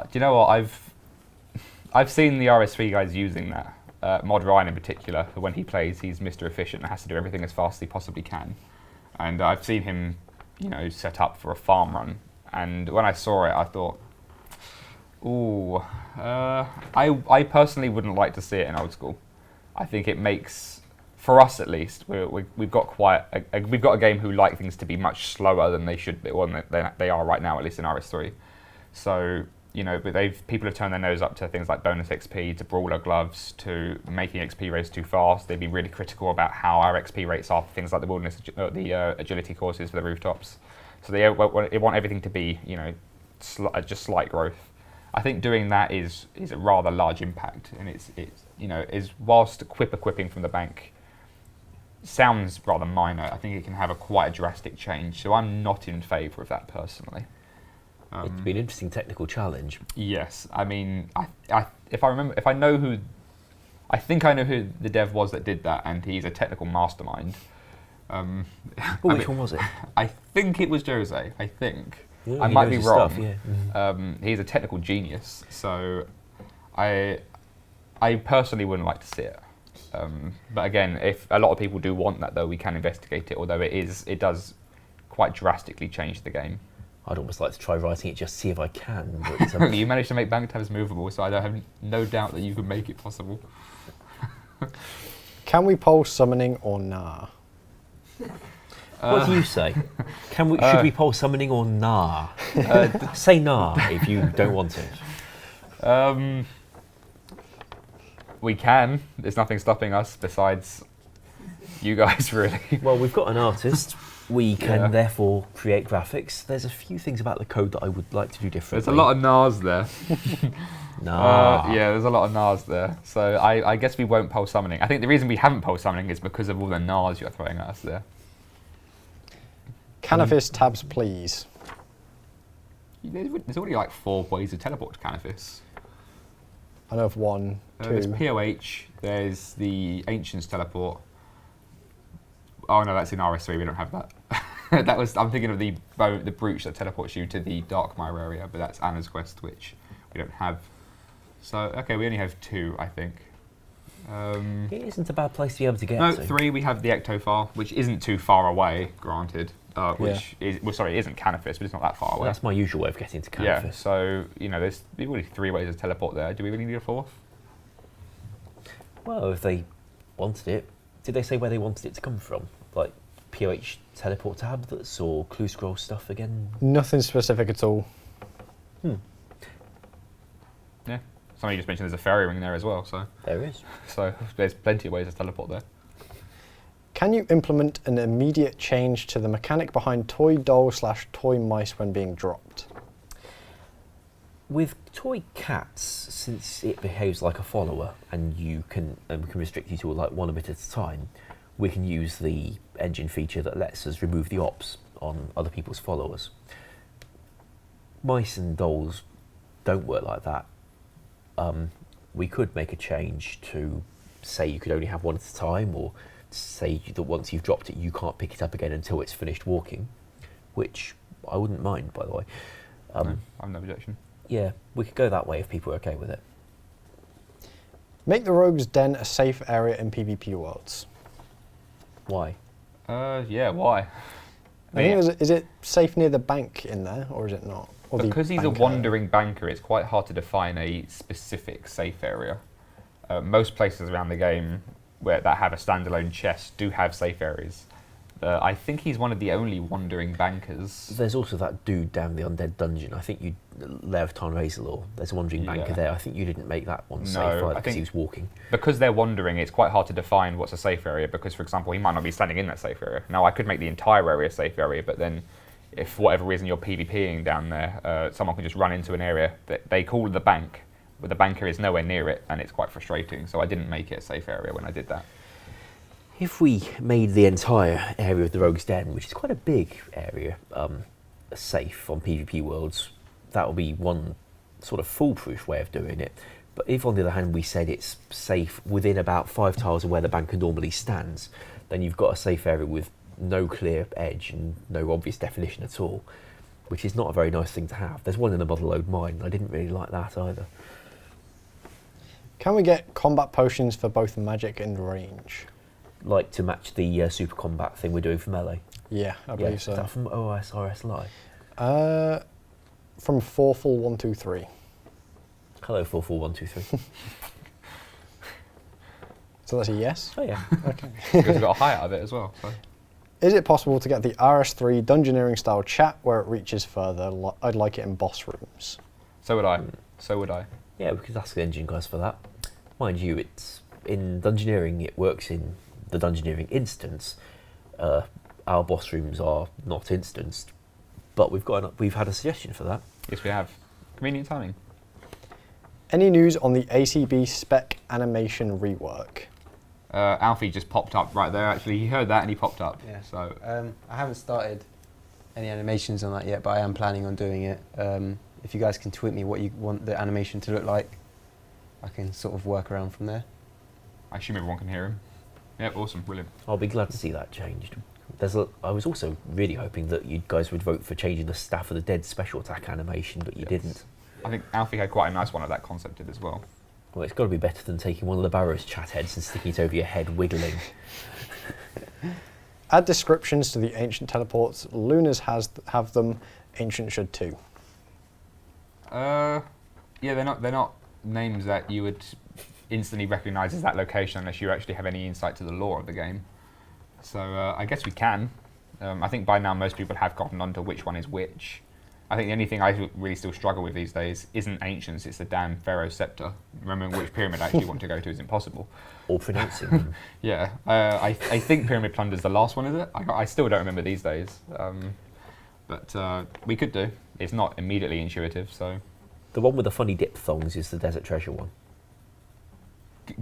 Do you know what? I've seen the RS3 guys using that. Mod Ryan in particular, when he plays, he's Mr. Efficient and has to do everything as fast as he possibly can. And I've seen him, set up for a farm run. And when I saw it, I thought, ooh, I personally wouldn't like to see it in Old School. I think it makes, for us at least, we've got we've got a game who like things to be much slower than they should be, or they are right now, at least in RS3. So but people have turned their nose up to things like bonus XP, to brawler gloves, to making XP rates too fast. They've been really critical about how our XP rates are for things like the wilderness, the agility courses for the rooftops. So they want everything to be just slight growth. I think doing that is a rather large impact, and is whilst equipping from the bank sounds rather minor, I think it can have quite a drastic change. So I'm not in favour of that personally. It'd be an interesting technical challenge. Yes, I mean, I think I know who the dev was that did that, and he's a technical mastermind. Which one was it? I think it was Jose. I think. Yeah, I might be wrong. Stuff, yeah. He's a technical genius, so I personally wouldn't like to see it. But again, if a lot of people do want that, though, we can investigate it. Although it does quite drastically change the game. I'd almost like to try writing it just to see if I can. But, you managed to make bank tabs movable, so I have no doubt that you can make it possible. Can we poll summoning or nah? What do you say? Should we poll summoning or nah? Say nah if you don't want it. We can. There's nothing stopping us besides, you guys, really. Well, we've got an artist. We can Yeah. therefore create graphics. There's a few things about the code that I would like to do differently. There's a lot of NARs there. Yeah, there's a lot of NARs there. So I guess we won't pole summoning. I think the reason we haven't pole summoning is because of all the NARs you're throwing at us there. Canifis tabs, please. There's already like 4 ways to teleport to Canifis. I know of 1, 2. There's POH, there's the Ancients teleport. Oh no, that's in RS3, we don't have that. I'm thinking of the brooch that teleports you to the Darkmire area, but that's Anna's quest, which we don't have. So, okay, we only have 2, I think. It isn't a bad place to be able to get No, to. 3, we have the Ectophile, which isn't too far away, granted. Which is, well, sorry, it isn't Canifis, but it's not that far Well, away. that's my usual way of getting to Canifis. Yeah, so, there's really 3 ways to teleport there. Do we really need a 4th? Well, if they wanted it, did they say where they wanted it to come from? Like POH teleport tablets or clue scroll stuff again? Nothing specific at all. Yeah. Somebody just mentioned there's a fairy ring there as well, so There is. there's plenty of ways to teleport there. Can you implement an immediate change to the mechanic behind toy doll/toy mice when being dropped? With toy cats, since it behaves like a follower and we can restrict you to like 1 bit at a time, we can use the engine feature that lets us remove the ops on other people's followers. Mice and dolls don't work like that. We could make a change to say you could only have 1 at a time, or say that once you've dropped it you can't pick it up again until it's finished walking, which I wouldn't mind, by the way. No, I have no objection. Yeah, we could go that way if people are okay with it. Make the Rogue's Den a safe area in PvP worlds. Why? Yeah, why? I think is it safe near the bank in there, or is it not? Or the Because he's a banker? wandering banker, it's quite hard to define a specific safe area. Most places around the game that have a standalone chest do have safe areas. I think he's one of the only wandering bankers. There's also that dude down the undead dungeon. I think you, Lev Razorlaw. There's a wandering banker there. I think you didn't make that one safe either because he was walking. Because they're wandering, it's quite hard to define what's a safe area because, for example, he might not be standing in that safe area. Now, I could make the entire area a safe area, but then if for whatever reason you're PvPing down there, someone can just run into an area that they call the bank, but the banker is nowhere near it, and it's quite frustrating. So I didn't make it a safe area when I did that. If we made the entire area of the Rogue's Den, which is quite a big area, safe on PvP worlds, that would be one sort of foolproof way of doing it. But if, on the other hand, we said it's safe within about 5 tiles of where the banker normally stands, then you've got a safe area with no clear edge and no obvious definition at all, which is not a very nice thing to have. There's one in the Motherlode mine, and I didn't really like that either. Can we get combat potions for both magic and range? Like to match the super combat thing we're doing for melee. Yeah, I believe Is so. that from OSRS Live? From 4full123. Hello, 44123. So that's a yes. Oh yeah. Okay. Because we've got a high out of it as well. So. Is it possible to get the RS3 Dungeoneering style chat where it reaches further? I'd like it in boss rooms. So would I. So would I. Yeah, we could ask the engine guys for that. Mind you, it's in Dungeoneering, it works in the Dungeoneering instance. Our boss rooms are not instanced, but we've had a suggestion for that. Yes, we have. Convenient timing. Any news on the ACB spec animation rework? Alfie just popped up right there. Actually, he heard that and he popped up. Yeah. So I haven't started any animations on that yet, but I am planning on doing it. If you guys can tweet me what you want the animation to look like, I can sort of work around from there. I assume everyone can hear him. Yep, awesome, brilliant. I'll be glad to see that changed. I was also really hoping that you guys would vote for changing the Staff of the Dead special attack animation, but you didn't. I think Alfie had quite a nice one of that concept as well. Well, it's got to be better than taking one of the Barrow's chat heads and sticking it over your head, wiggling. Add descriptions to the ancient teleports. Lunas have them. Ancient should too. Yeah, they're not names that you would instantly recognise as that location unless you actually have any insight to the lore of the game. So I guess we can. I think by now most people have gotten onto which one is which. I think the only thing I really still struggle with these days isn't ancients, it's the damn Pharaoh's scepter. Remembering which pyramid I actually want to go to is impossible. Or pronouncing them. Yeah, I think Pyramid Plunder's the last one, is it? I still don't remember these days. But we could do. It's not immediately intuitive, so... The one with the funny diphthongs is the Desert Treasure one.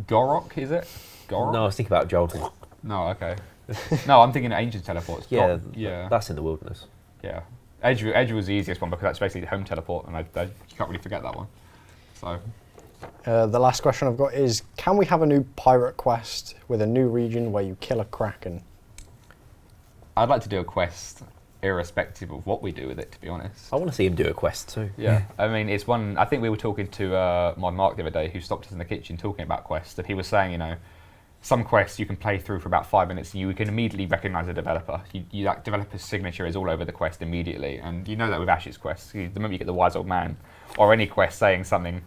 Gorok, is it? Gorok? No, I was thinking about Gerald. No, okay. No, I'm thinking ancient teleports. Yeah, yeah. that's in the wilderness. Yeah. Edge was the easiest one because that's basically the home teleport, and you can't really forget that one. So... The last question I've got is, can we have a new pirate quest with a new region where you kill a kraken? I'd like to do a quest irrespective of what we do with it, to be honest. I want to see him do a quest too. Yeah, I mean, it's one... I think we were talking to Mod Mark the other day, who stopped us in the kitchen talking about quests, and he was saying, you know, some quests you can play through for about 5 minutes and you can immediately recognise a developer. That developer's signature is all over the quest immediately, and you know that with Ash's quests. The moment you get the Wise Old Man, or any quest saying something...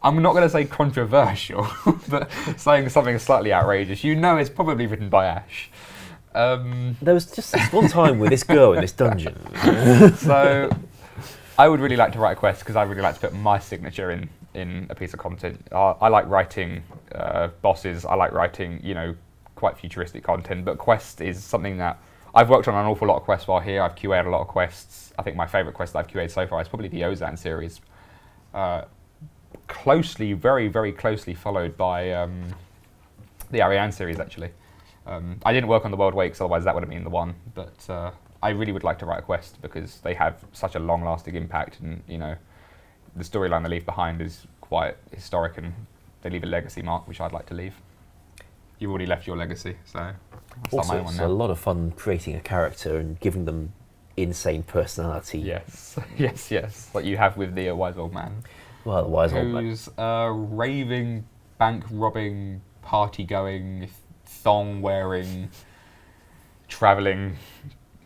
I'm not going to say controversial, but saying something slightly outrageous, you know it's probably written by Ash. There was just this one time with this girl in this dungeon. So I would really like to write a quest because I really like to put my signature in a piece of content. I like writing bosses, I like writing, you know, quite futuristic content, but quest is something that I've worked on an awful lot of quests while here. I've QA'd a lot of quests. I think my favourite quest that I've QA'd so far is probably the Ozan series. Closely, very, very closely followed by the Ariane series, actually. I didn't work on the World Way, because otherwise that would have been the one, but I really would like to write a quest because they have such a long-lasting impact, and, you know, the storyline they leave behind is quite historic, and they leave a legacy mark, which I'd like to leave. You've already left your legacy, so I'll start my own one It's now. a lot of fun creating a character and giving them insane personality. Yes, yes, yes, like you have with the Wise Old Man. Well, the Wise Old Man. Who's a raving, bank-robbing, party-going, thong-wearing, travelling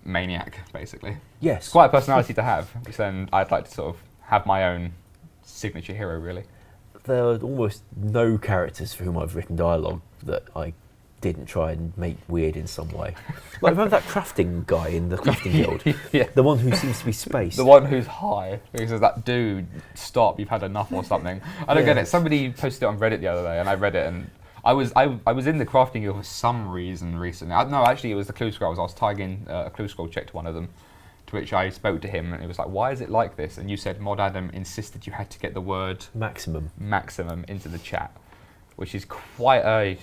maniac, basically. Yes. It's quite a personality to have, and I'd like to sort of have my own signature hero, really. There are almost no characters for whom I've written dialogue that I didn't try and make weird in some way. Like, remember that crafting guy in the crafting guild? Yeah. The one who seems to be spaced. The one who's high, who says, that dude, stop, you've had enough or something. I don't get it. Somebody posted it on Reddit the other day, and I read it, and I was in the crafting guild for some reason recently. No, actually, it was the Clue Scrolls. I was tagging a Clue Scroll check to one of them, to which I spoke to him, and it was like, why is it like this? And you said Mod Adam insisted you had to get the word maximum into the chat, which is quite a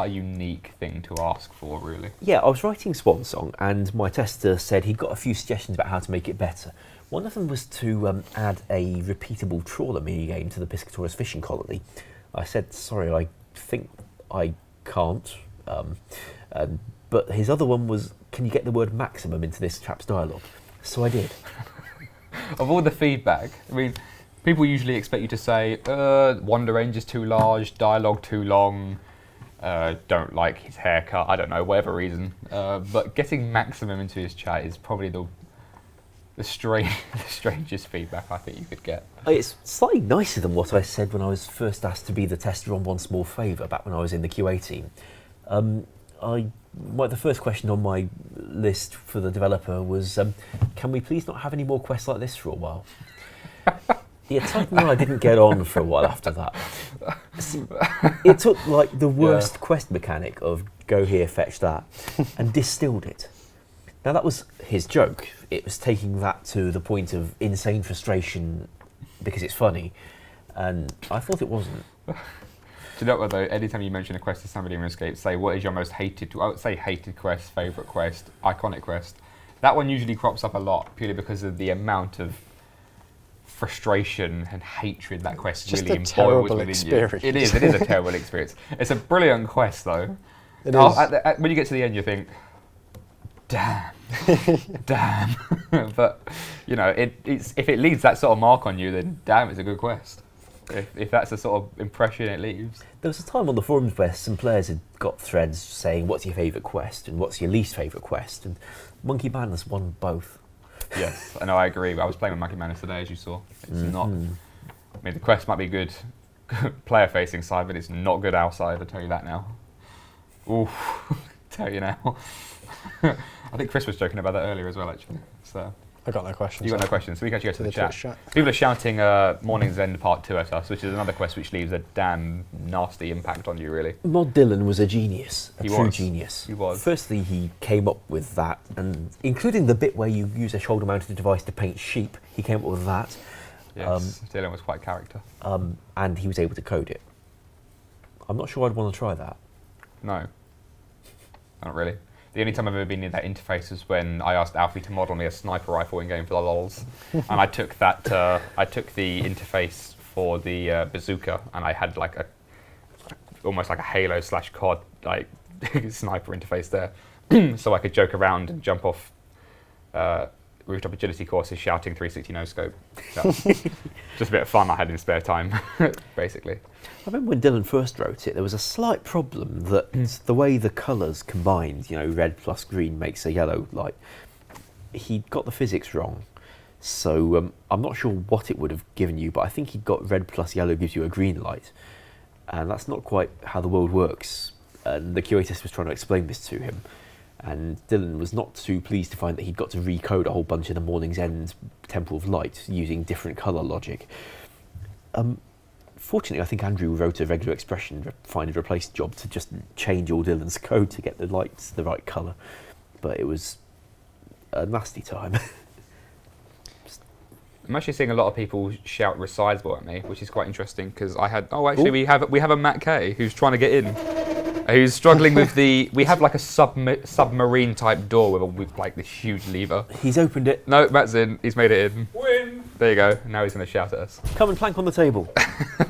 unique thing to ask for, really. Yeah, I was writing Swan Song, and my tester said he'd got a few suggestions about how to make it better. One of them was to add a repeatable trawler minigame to the Piscatoris fishing colony. I said, sorry, I think I can't. But his other one was, can you get the word maximum into this chap's dialogue? So I did. Of all the feedback, I mean, people usually expect you to say, Wander Range is too large, dialogue too long, don't like his haircut, I don't know, whatever reason. But getting maximum into his chat is probably the strangest feedback I think you could get. It's slightly nicer than what I said when I was first asked to be the tester on One Small Favour back when I was in the QA team. The first question on my list for the developer was, can we please not have any more quests like this for a while? Yeah, Titan and I didn't get on for a while after that. See, it took like the worst quest mechanic of go here, fetch that, and distilled it. Now that was his joke. It was taking that to the point of insane frustration because it's funny, and I thought it wasn't. Do you know what though? Anytime you mention a quest to somebody in RuneScape, say what is your most hated, I would say hated quest, favourite quest, iconic quest. That one usually crops up a lot purely because of the amount of frustration and hatred that quest just really a terrible within experience. you. It is a terrible experience. It's a brilliant quest though. It is. When you get to the end you think, damn. Damn. But, you know, if it leaves that sort of mark on you, then damn, it's a good quest. If that's the sort of impression it leaves. There was a time on the forums where some players had got threads saying, what's your favourite quest and what's your least favourite quest? And Monkey Madness won both. Yes, I know, I agree. I was playing with Monkey Madness today, as you saw. It's not... I mean, the quest might be good player-facing side, but it's not good outside, I'll tell you that now. Oof, tell you now. I think Chris was joking about that earlier as well, actually. So I got no questions. You got no questions, so we can actually go to the Twitch chat. People are shouting Morning's End Part 2 at us, which is another quest which leaves a damn nasty impact on you, really. Mod Dylan was a genius, a true was. genius. He was. Firstly, he came up with that, and including the bit where you use a shoulder-mounted device to paint sheep, he came up with that. Yes, Dylan was quite a character. And he was able to code it. I'm not sure I'd want to try that. No, not really. The only time I've ever been near that interface was when I asked Alfie to model me a sniper rifle in game for the lols, and I took that. I took the interface for the bazooka, and I had like almost like a Halo / COD like sniper interface there, so I could joke around and jump off rooftop agility courses shouting 360 no scope. Just a bit of fun I had in spare time, basically. I remember when Dylan first wrote it, there was a slight problem that the way the colours combined, you know, red plus green makes a yellow light, he'd got the physics wrong. So I'm not sure what it would have given you, but I think he'd got red plus yellow gives you a green light. And that's not quite how the world works. And the QA was trying to explain this to him. And Dylan was not too pleased to find that he'd got to recode a whole bunch of the Morning's End Temple of Light using different colour logic. Fortunately, I think Andrew wrote a regular expression find and replace job to just change all Dylan's code to get the lights the right colour. But it was a nasty time. I'm actually seeing a lot of people shout resizable at me, which is quite interesting because I had. Oh, actually, we have a Matt K who's trying to get in. Who's struggling with the? We have like a submarine type door with like this huge lever. He's opened it. No, Matt's in. He's made it in. Win. There you go. Now he's going to shout at us. Come and plank on the table.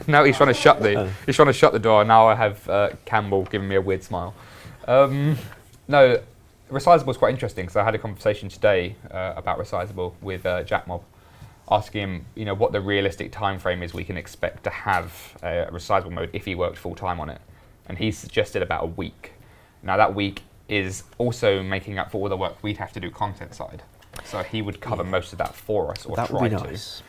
Now he's trying to shut He's trying to shut the door. Now I have Campbell giving me a weird smile. No, resizable is quite interesting because I had a conversation today about resizable with Jmods, asking him, you know, what the realistic time frame is we can expect to have a resizable mode if he worked full time on it, and he suggested about a week. Now that week is also making up for all the work we'd have to do content side. So he would cover most of that for us, or that try would be to. Nice.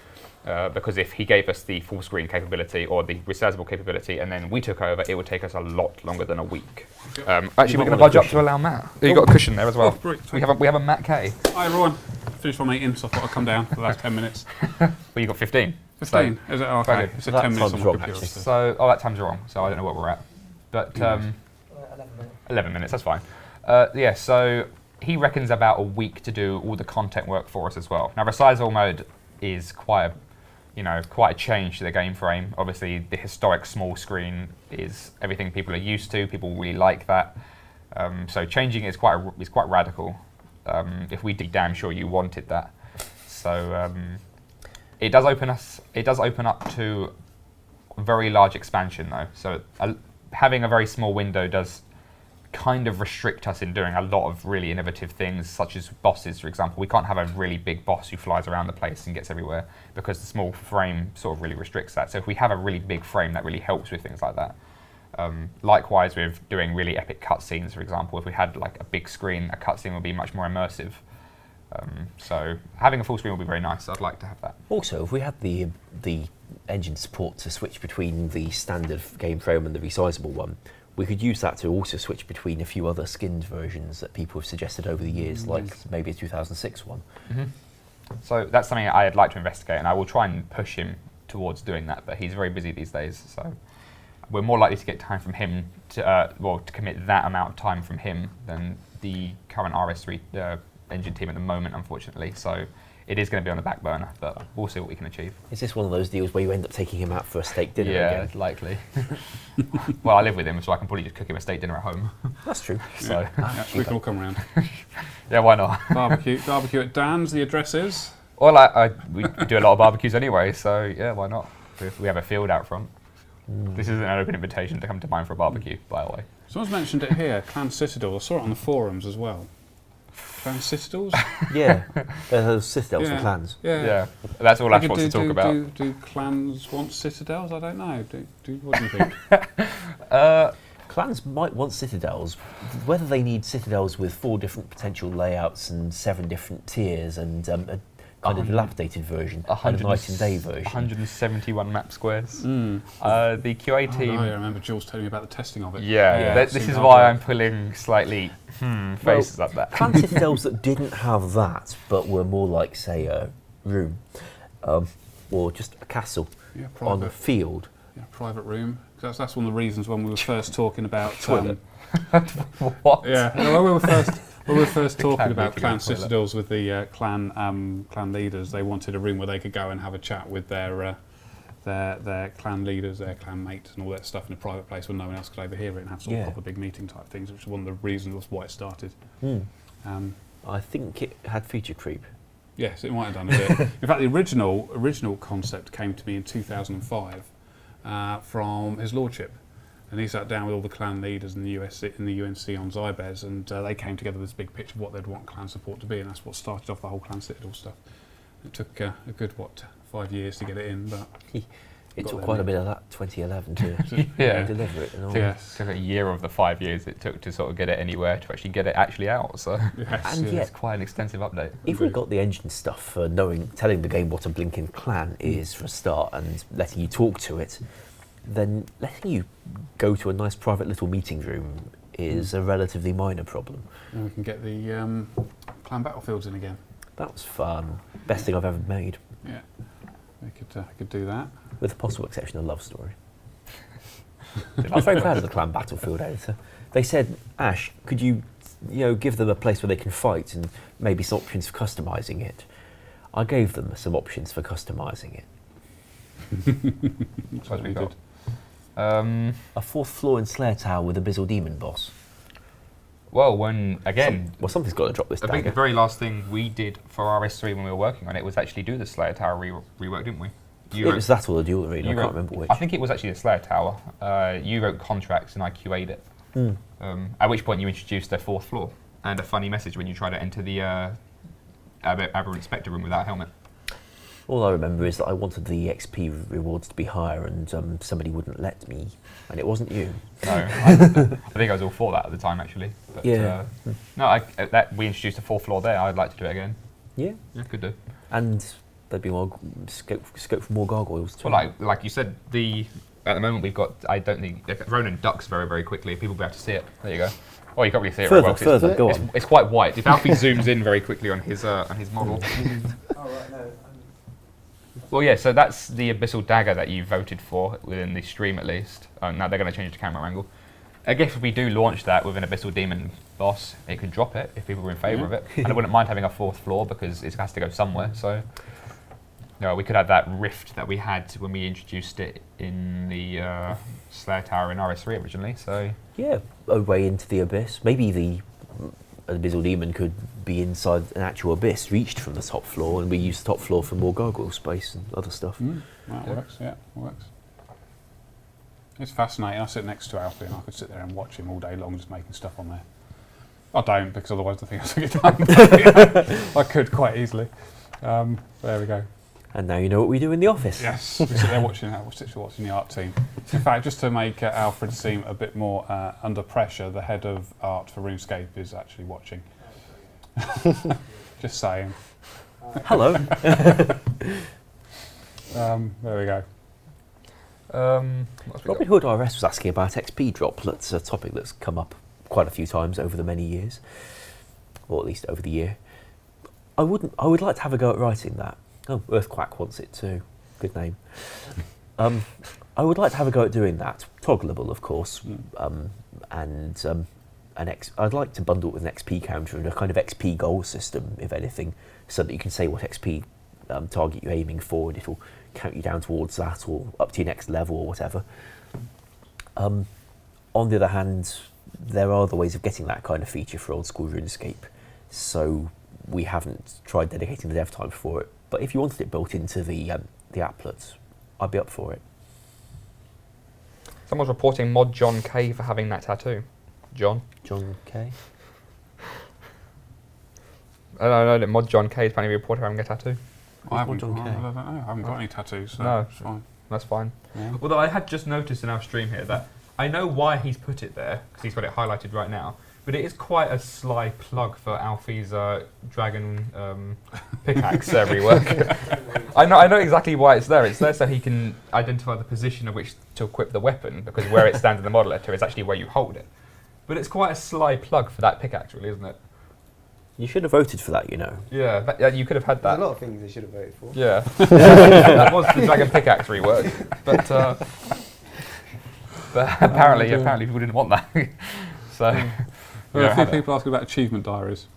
Because if he gave us the full screen capability or the resizable capability and then we took over, it would take us a lot longer than a week. Actually, we're going to budge up to allow Matt. Oh, you got a cushion there as well. We have a Matt K. Hi everyone. Finished my meeting, so I thought I'd come down for the last 10 minutes. Well, you got 15. 15? Is it? Oh, okay. It's a 10 minutes on my wrong, computer. actually. So, that time's wrong. So I don't know what we're at. But 11 minutes. That's fine. Yeah. So he reckons about a week to do all the content work for us as well. Now, resizable mode is quite a change to the game frame. Obviously, the historic small screen is everything people are used to. People really like that. So changing it is quite radical. If we did damn sure you wanted that. So it does open up to a very large expansion though. So having a very small window does kind of restrict us in doing a lot of really innovative things, such as bosses, for example. We can't have a really big boss who flies around the place and gets everywhere because the small frame sort of really restricts that. So if we have a really big frame, that really helps with things like that. Likewise, with doing really epic cutscenes, for example, if we had like a big screen, a cutscene would be much more immersive. So having a full screen would be very nice. I'd like to have that. Also, if we had the engine support to switch between the standard game frame and the resizable one, we could use that to also switch between a few other skinned versions that people have suggested over the years, like maybe a 2006 one. Mm-hmm. So that's something I'd like to investigate, and I will try and push him towards doing that, but he's very busy these days, so we're more likely to get time from him to commit that amount of time from him than the current RS3 engine team at the moment, unfortunately. So it is going to be on the back burner, but we'll see what we can achieve. Is this one of those deals where you end up taking him out for a steak dinner again? Yeah, likely. Well, I live with him, so I can probably just cook him a steak dinner at home. That's true. So Yeah, we can all come around. yeah, why not? Barbecue at Dan's, the address is? Well, we do a lot of barbecues anyway, so yeah, why not? We have a field out front. This isn't an open invitation to come to mine for a barbecue, by the way. Someone's mentioned it here, Clan Citadel. I saw it on the forums as well. Clan Citadels? Yeah, there's citadels and clans. Yeah, that's all Ash wants to talk about. Do clans want citadels? I don't know. What do you think? Clans might want citadels. Whether they need citadels with 4 different potential layouts and 7 different tiers and kind of dilapidated version and a night and day version. 171 map squares. The QA Oh, team. no, I remember Jules telling me about the testing of it. Yeah, this is why I'm pulling slightly faces like that. Clan citadels that didn't have that, but were more like, say, a room, or just a castle on a field. Yeah, private room. 'Cause that's one of the reasons when we were first talking about. Toilet. What? Yeah, no, when we were first talking about clan toilet. citadels with the clan leaders, they wanted a room where they could go and have a chat with their clan leaders, their clan mates, and all that stuff in a private place where no one else could overhear it and have sort of proper big meeting type things, which is one of the reasons why it started. I think it had feature creep. Yes, it might have done a bit. In fact, the original concept came to me in 2005 from His Lordship, and he sat down with all the clan leaders in the UNC on Zybez, and they came together with this big picture of what they'd want clan support to be, and that's what started off the whole clan citadel stuff. It took a good 5 years to get it in, but It took quite a bit of that 2011 to deliver it. And all. It took a year of the 5 years it took to sort of get it anywhere to actually get it out. So Yet, it's quite an extensive update. if we got the engine stuff for telling the game what a blinking clan is for a start, and letting you talk to it, then letting you go to a nice private little meeting room is a relatively minor problem. and we can get the clan battlefields in again. That was fun. Best thing I've ever made, Yeah, we could do that. with the possible exception of Love Story. I was very proud of the clan battlefield editor. They said, Ash, could you give them a place where they can fight and maybe some options for customising it? I gave them some options for customising it. That's what we got. A 4th floor in Slayer Tower with a Abyssal Demon boss. Well, when again, Something's got to drop this I think dagger. the very last thing we did for RS3 when we were working on it was actually do the Slayer Tower rework, didn't we? It was that or the dual arena, I can't remember which. I think it was actually the Slayer Tower. You wrote contracts and I QA'd it. At which point you introduced the 4th floor and a funny message when you tried to enter the Aberrant Spectre room without a helmet. All I remember is that I wanted the XP rewards to be higher, and somebody wouldn't let me, and it wasn't you. No, I think I was all for that at the time actually. But, Yeah. We introduced a 4th floor there. I'd like to do it again. Yeah. Yeah, could do. And there'd be more scope for more gargoyles too. Well, like you said, at the moment we've got. I don't think Ronan ducks very very quickly. People will be able to see it. There you go. Oh, you can't really see it very well. 'Cause Further, go on. It's quite white. If Alfie zooms in very quickly on his model. Well, yeah. So that's the Abyssal Dagger that you voted for within the stream, at least. Now they're going to change the camera angle. I guess if we do launch that with an Abyssal Demon boss, it could drop it if people were in favour of it. And I wouldn't mind having a 4th floor because it has to go somewhere. So, we could have that rift that we had when we introduced it in the Slayer Tower in RS3 originally. So Yeah, a way into the abyss. Maybe the Abyssal Demon could be inside an actual abyss, reached from the top floor, and we use the top floor for more gargoyle space and other stuff. That works. Yeah, works. It's fascinating. I sit next to Alfie and I could sit there and watch him all day long just making stuff on there. I don't, because otherwise the thing has to get done. I could quite easily. There we go. And now you know what we do in the office. Yes, we sit there watching the art team. In fact, just to make Alfred seem a bit more under pressure, the head of art for RuneScape is actually watching. Just saying. Hello. There we go. Robin Hood RS was asking about XP drop. That's a topic that's come up quite a few times over the many years, or at least over the year. I would like to have a go at writing that. Oh, Earthquack wants it too. Good name. I would like to have a go at doing that. Toggleable, of course, and I'd like to bundle it with an XP counter and a kind of XP goal system, if anything, so that you can say what XP target you're aiming for, and it'll count you down towards that or up to your next level or whatever. On the other hand, there are other ways of getting that kind of feature for Old School Runescape, so we haven't tried dedicating the dev time for it. But if you wanted it built into the applets, I'd be up for it. Someone's reporting Mod John K for having that tattoo. John K? I know Mod John K is apparently reported having a tattoo. I haven't John K? I don't know. I haven't got any tattoos, so No. it's fine. That's fine. Yeah. Although I had just noticed in our stream here that I know why he's put it there, because he's got it highlighted right now, But it is quite a sly plug for Alfie's dragon pickaxe rework. I know exactly why it's there. It's there so he can identify the position of which to equip the weapon, because where it stands in the model letter is actually where you hold it. But it's quite a sly plug for that pickaxe, really, isn't it? You should have voted for that, you know. Yeah, you could have had that. There's a lot of things they should have voted for. Yeah. That was the dragon pickaxe rework. But apparently people didn't want that. So... Well, a few people asking about achievement diaries.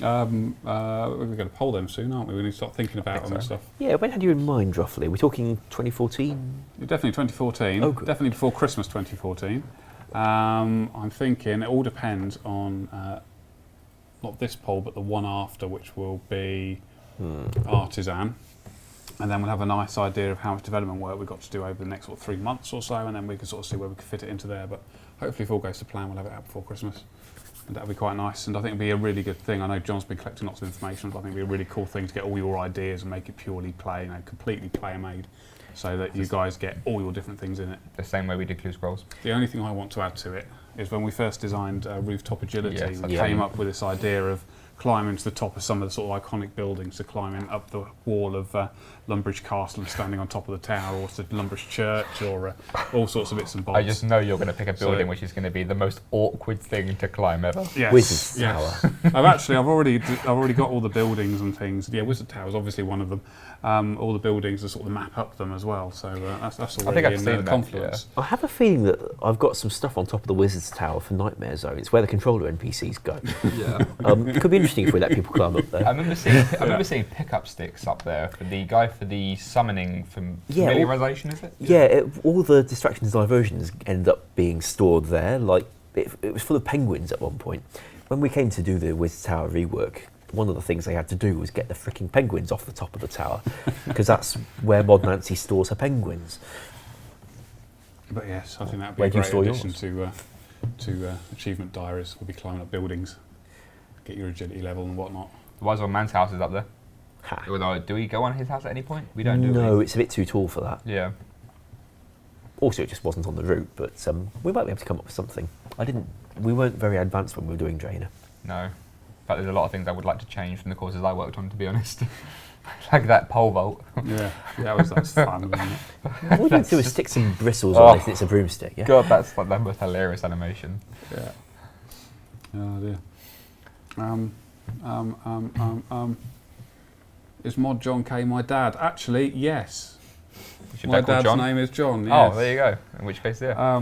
We're going to poll them soon, aren't we? We need to start thinking about them and stuff. Yeah, when had you in mind, roughly? Are we talking 2014? Definitely 2014. Oh, good. Definitely before Christmas 2014. I'm thinking it all depends on not this poll, but the one after, which will be Artisan. And then we'll have a nice idea of how much development work we've got to do over the next 3 months or so, and then we can sort of see where we can fit it into there. But hopefully, if all goes to plan, we'll have it out before Christmas. And that'll be quite nice, and I think it'll be a really good thing. I know John's been collecting lots of information, but I think it'll be a really cool thing to get all your ideas and make it purely completely player-made, so that you guys get all your different things in it. The same way we did Clue Scrolls. The only thing I want to add to it is when we first designed Rooftop Agility, Yes, we came up with this idea of climbing to the top of some of the sort of iconic buildings, so climbing up the wall of Lumbridge Castle and standing on top of the tower, or to Lumbridge Church, or all sorts of bits and bobs. I just know you're going to pick a building which is going to be the most awkward thing to climb ever. Yes, Wizard's yes. Tower. I've already got all the buildings and things. Yeah, Wizard Tower is obviously one of them. All the buildings are sort of map up them as well. So that's already I've in seen that, Confluence. I have a feeling that I've got some stuff on top of the Wizard's Tower for Nightmare Zone. It's where the controller NPCs go. Yeah. It could be interesting if we let people climb up there. I remember seeing pickup sticks up there for the guy for the summoning familiarization, is it? Yeah, all the distractions and diversions end up being stored there. Like it was full of penguins at one point. When we came to do the Wizard's Tower rework, one of the things they had to do was get the freaking penguins off the top of the tower, because that's where Mod Nancy stores her penguins. But yes, I think that would be Where a do you great store addition to achievement diaries. We'll be climbing up buildings, get your agility level and whatnot. The Wise Old Man's house is up there. Ha. Although, do we go on his house at any point? We don't, do No, we? it's a bit too tall for that. Yeah. Also, it just wasn't on the route, but we might be able to come up with something. We weren't very advanced when we were doing Drainer. No. In fact, there's a lot of things I would like to change from the courses I worked on, to be honest. Like that pole vault. Yeah, that's fun, wasn't it? All you need to do is stick some bristles on it and it's a broomstick, yeah? God, that's like the most hilarious animation. Yeah. Oh dear. Is Mod John K my dad? Actually, yes. Is your My dad called dad's John? name is John. Yes. Oh, there you go. In which case, yeah.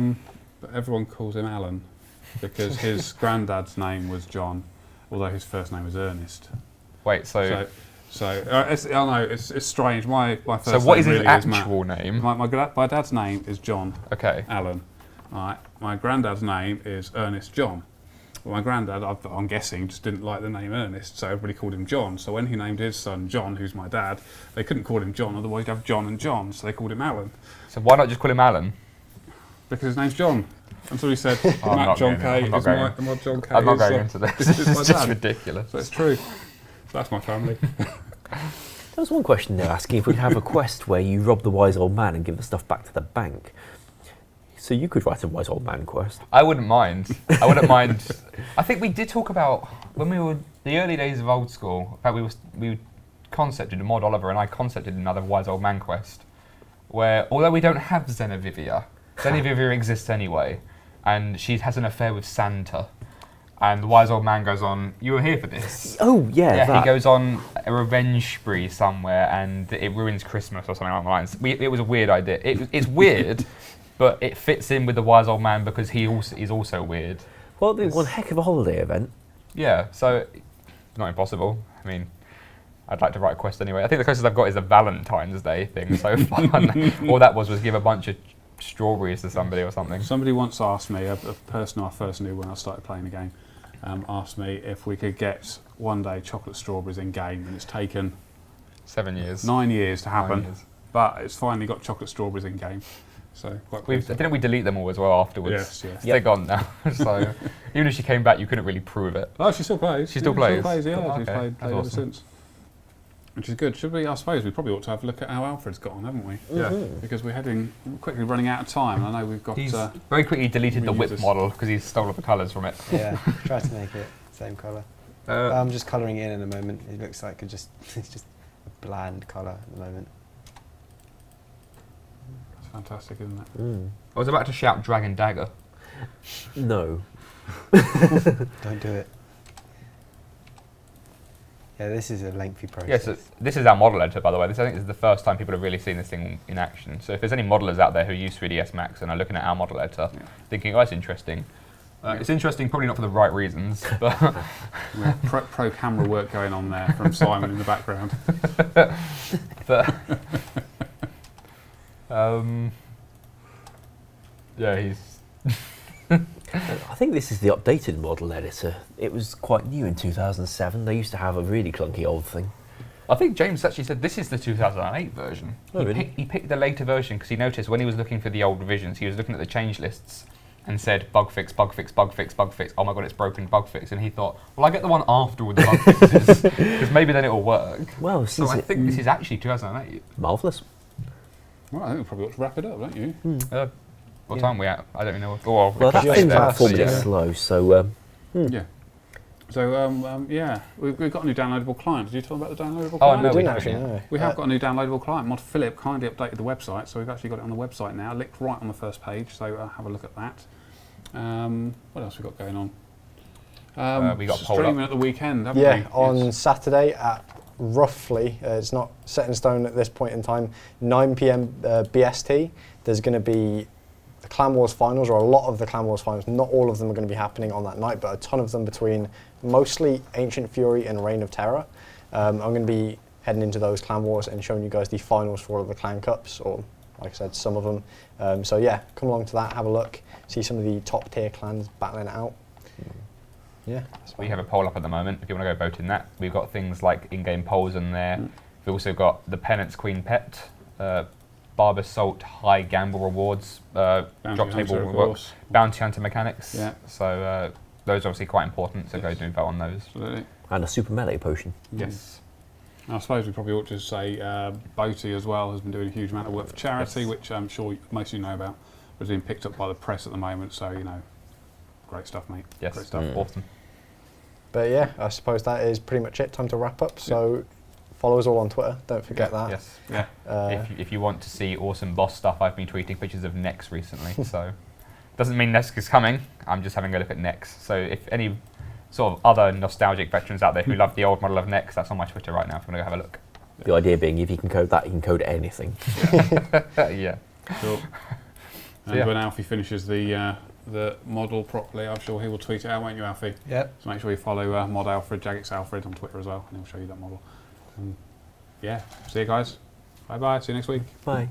But everyone calls him Alan because his granddad's name was John, although his first name was Ernest. Wait, I know it's strange. My first name what is his really is Matt. actual name? My dad's name is John Okay. Allen. Right. My granddad's name is Ernest John. Well, my granddad, I'm guessing, just didn't like the name Ernest, so everybody called him John. So when he named his son John, who's my dad, they couldn't call him John, otherwise you'd have John and John, so they called him Alan. So why not just call him Alan? Because his name's John. Until he said, I'm Matt not John going K in. I'm not is my John K. I'm not is, going into this. this is my It's just dad. ridiculous. So it's true. So that's my family. There was one question they're asking if we could have a quest where you rob the wise old man and give the stuff back to the bank. So you could write a wise old man quest. I wouldn't mind. I think we did talk about when we were the early days of Old School. In fact, we concepted Mod Oliver and I concepted another wise old man quest, where although we don't have Xenavivia exists anyway, and she has an affair with Santa, and the wise old man goes on. You were here for this. Oh yeah, that. He goes on a revenge spree somewhere, and it ruins Christmas or something along the lines. It was a weird idea. It's weird. But it fits in with the wise old man because is also weird. Well, it'd be one heck of a holiday event. Yeah, so it's not impossible. I mean, I'd like to write a quest anyway. I think the closest I've got is a Valentine's Day thing so far. All that was give a bunch of strawberries to somebody or something. Somebody once asked me, a person I first knew when I started playing the game, asked me if we could get one day chocolate strawberries in game, and it's taken 7 years. 9 years to happen, 9 years. but it's finally got chocolate strawberries in game. So quite pleased. Didn't we delete them all as well afterwards? Yes. They're gone now. So even if she came back, you couldn't really prove it. Oh, she still plays. She still plays? Yeah, Oh, she's okay. played That's ever awesome. since. Which is good. Should we? I suppose we probably ought to have a look at how Alfred's got on, haven't we? Yeah. Because we're quickly running out of time. I know we've got. He's very quickly deleted the whip reusers. model because he's stolen the colours from it. Yeah, try to make it same colour. I'm just colouring it in at the moment. It looks like it's just a bland colour at the moment. It's fantastic, isn't it? I was about to shout Dragon Dagger. No. Don't do it. Yeah, this is a lengthy process. Yes, this is our model editor, by the way. I think this is the first time people have really seen this thing in action. So if there's any modelers out there who use 3ds Max and are looking at our model editor, thinking, oh, it's interesting. It's interesting, probably not for the right reasons, but We have pro camera work going on there from Simon in the background. but yeah, he's. I think this is the updated model editor. It was quite new in 2007. They used to have a really clunky old thing. I think James actually said this is the 2008 version. Oh, really? He picked the later version because he noticed when he was looking for the old revisions, he was looking at the change lists and said bug fix, bug fix, bug fix, bug fix. Oh my god, it's broken, bug fix. And he thought, well, I get the one after with the bug fixes because maybe then it will work. Well, So I think this is actually 2008. marvellous. Well, I think we probably ought to wrap it up, don't you? What time are we at? I don't know. Well, Well, that just thing's about about 4 yeah. minutes slow, so Yeah. So yeah, we've got a new downloadable client. Did you tell them about the downloadable Oh, client? no, we we didn't haven't actually yet. know. We have got a new downloadable client. Mod Philip kindly updated the website, so we've actually got it on the website now, linked right on the first page, so have a look at that. What else we got going on? We got a poll streaming up. at the weekend, haven't we? Yeah, on Yes. Saturday at roughly, it's not set in stone at this point in time, 9 p.m. BST, there's going to be the Clan Wars finals, or a lot of the Clan Wars finals. Not all of them are going to be happening on that night, but a ton of them between mostly Ancient Fury and Reign of Terror. I'm going to be heading into those Clan Wars and showing you guys the finals for all of the Clan Cups, or like I said, some of them. So yeah, come along to that, have a look, see some of the top tier clans battling it out. Yeah. We have a poll up at the moment. If you want to go vote in that, we've got things like in-game polls in there. We've also got the Penance Queen Pet, Barber Salt High Gamble Rewards, drop Hunter, table of rewards, course. Bounty Hunter mechanics. Yeah. So those are obviously quite important. So go do vote on those. Absolutely. and a super melee potion. Yes. I suppose we probably ought to say Boaty as well has been doing a huge amount of work for charity, Yes. which I'm sure most of you know about, but is being picked up by the press at the moment. So great stuff, mate. Yes. Great stuff. Awesome. But yeah, I suppose that is pretty much it. Time to wrap up. So follow us all on Twitter. Don't forget that. Yes. Yeah. If you want to see awesome boss stuff, I've been tweeting pictures of Nex recently. So doesn't mean Nex is coming. I'm just having a look at Nex. So if any sort of other nostalgic veterans out there who love the old model of Nex, that's on my Twitter right now. If you want to go have a look. The idea being, if you can code that, you can code anything. Yeah. Cool. And yeah. when Alfie finishes the model properly, I'm sure he will tweet it out, won't you, Alfie? Yep. So make sure you follow Mod Alfred, Jagex Alfred on Twitter as well, and he'll show you that model. Yeah. See you guys. Bye bye. See you next week. Bye.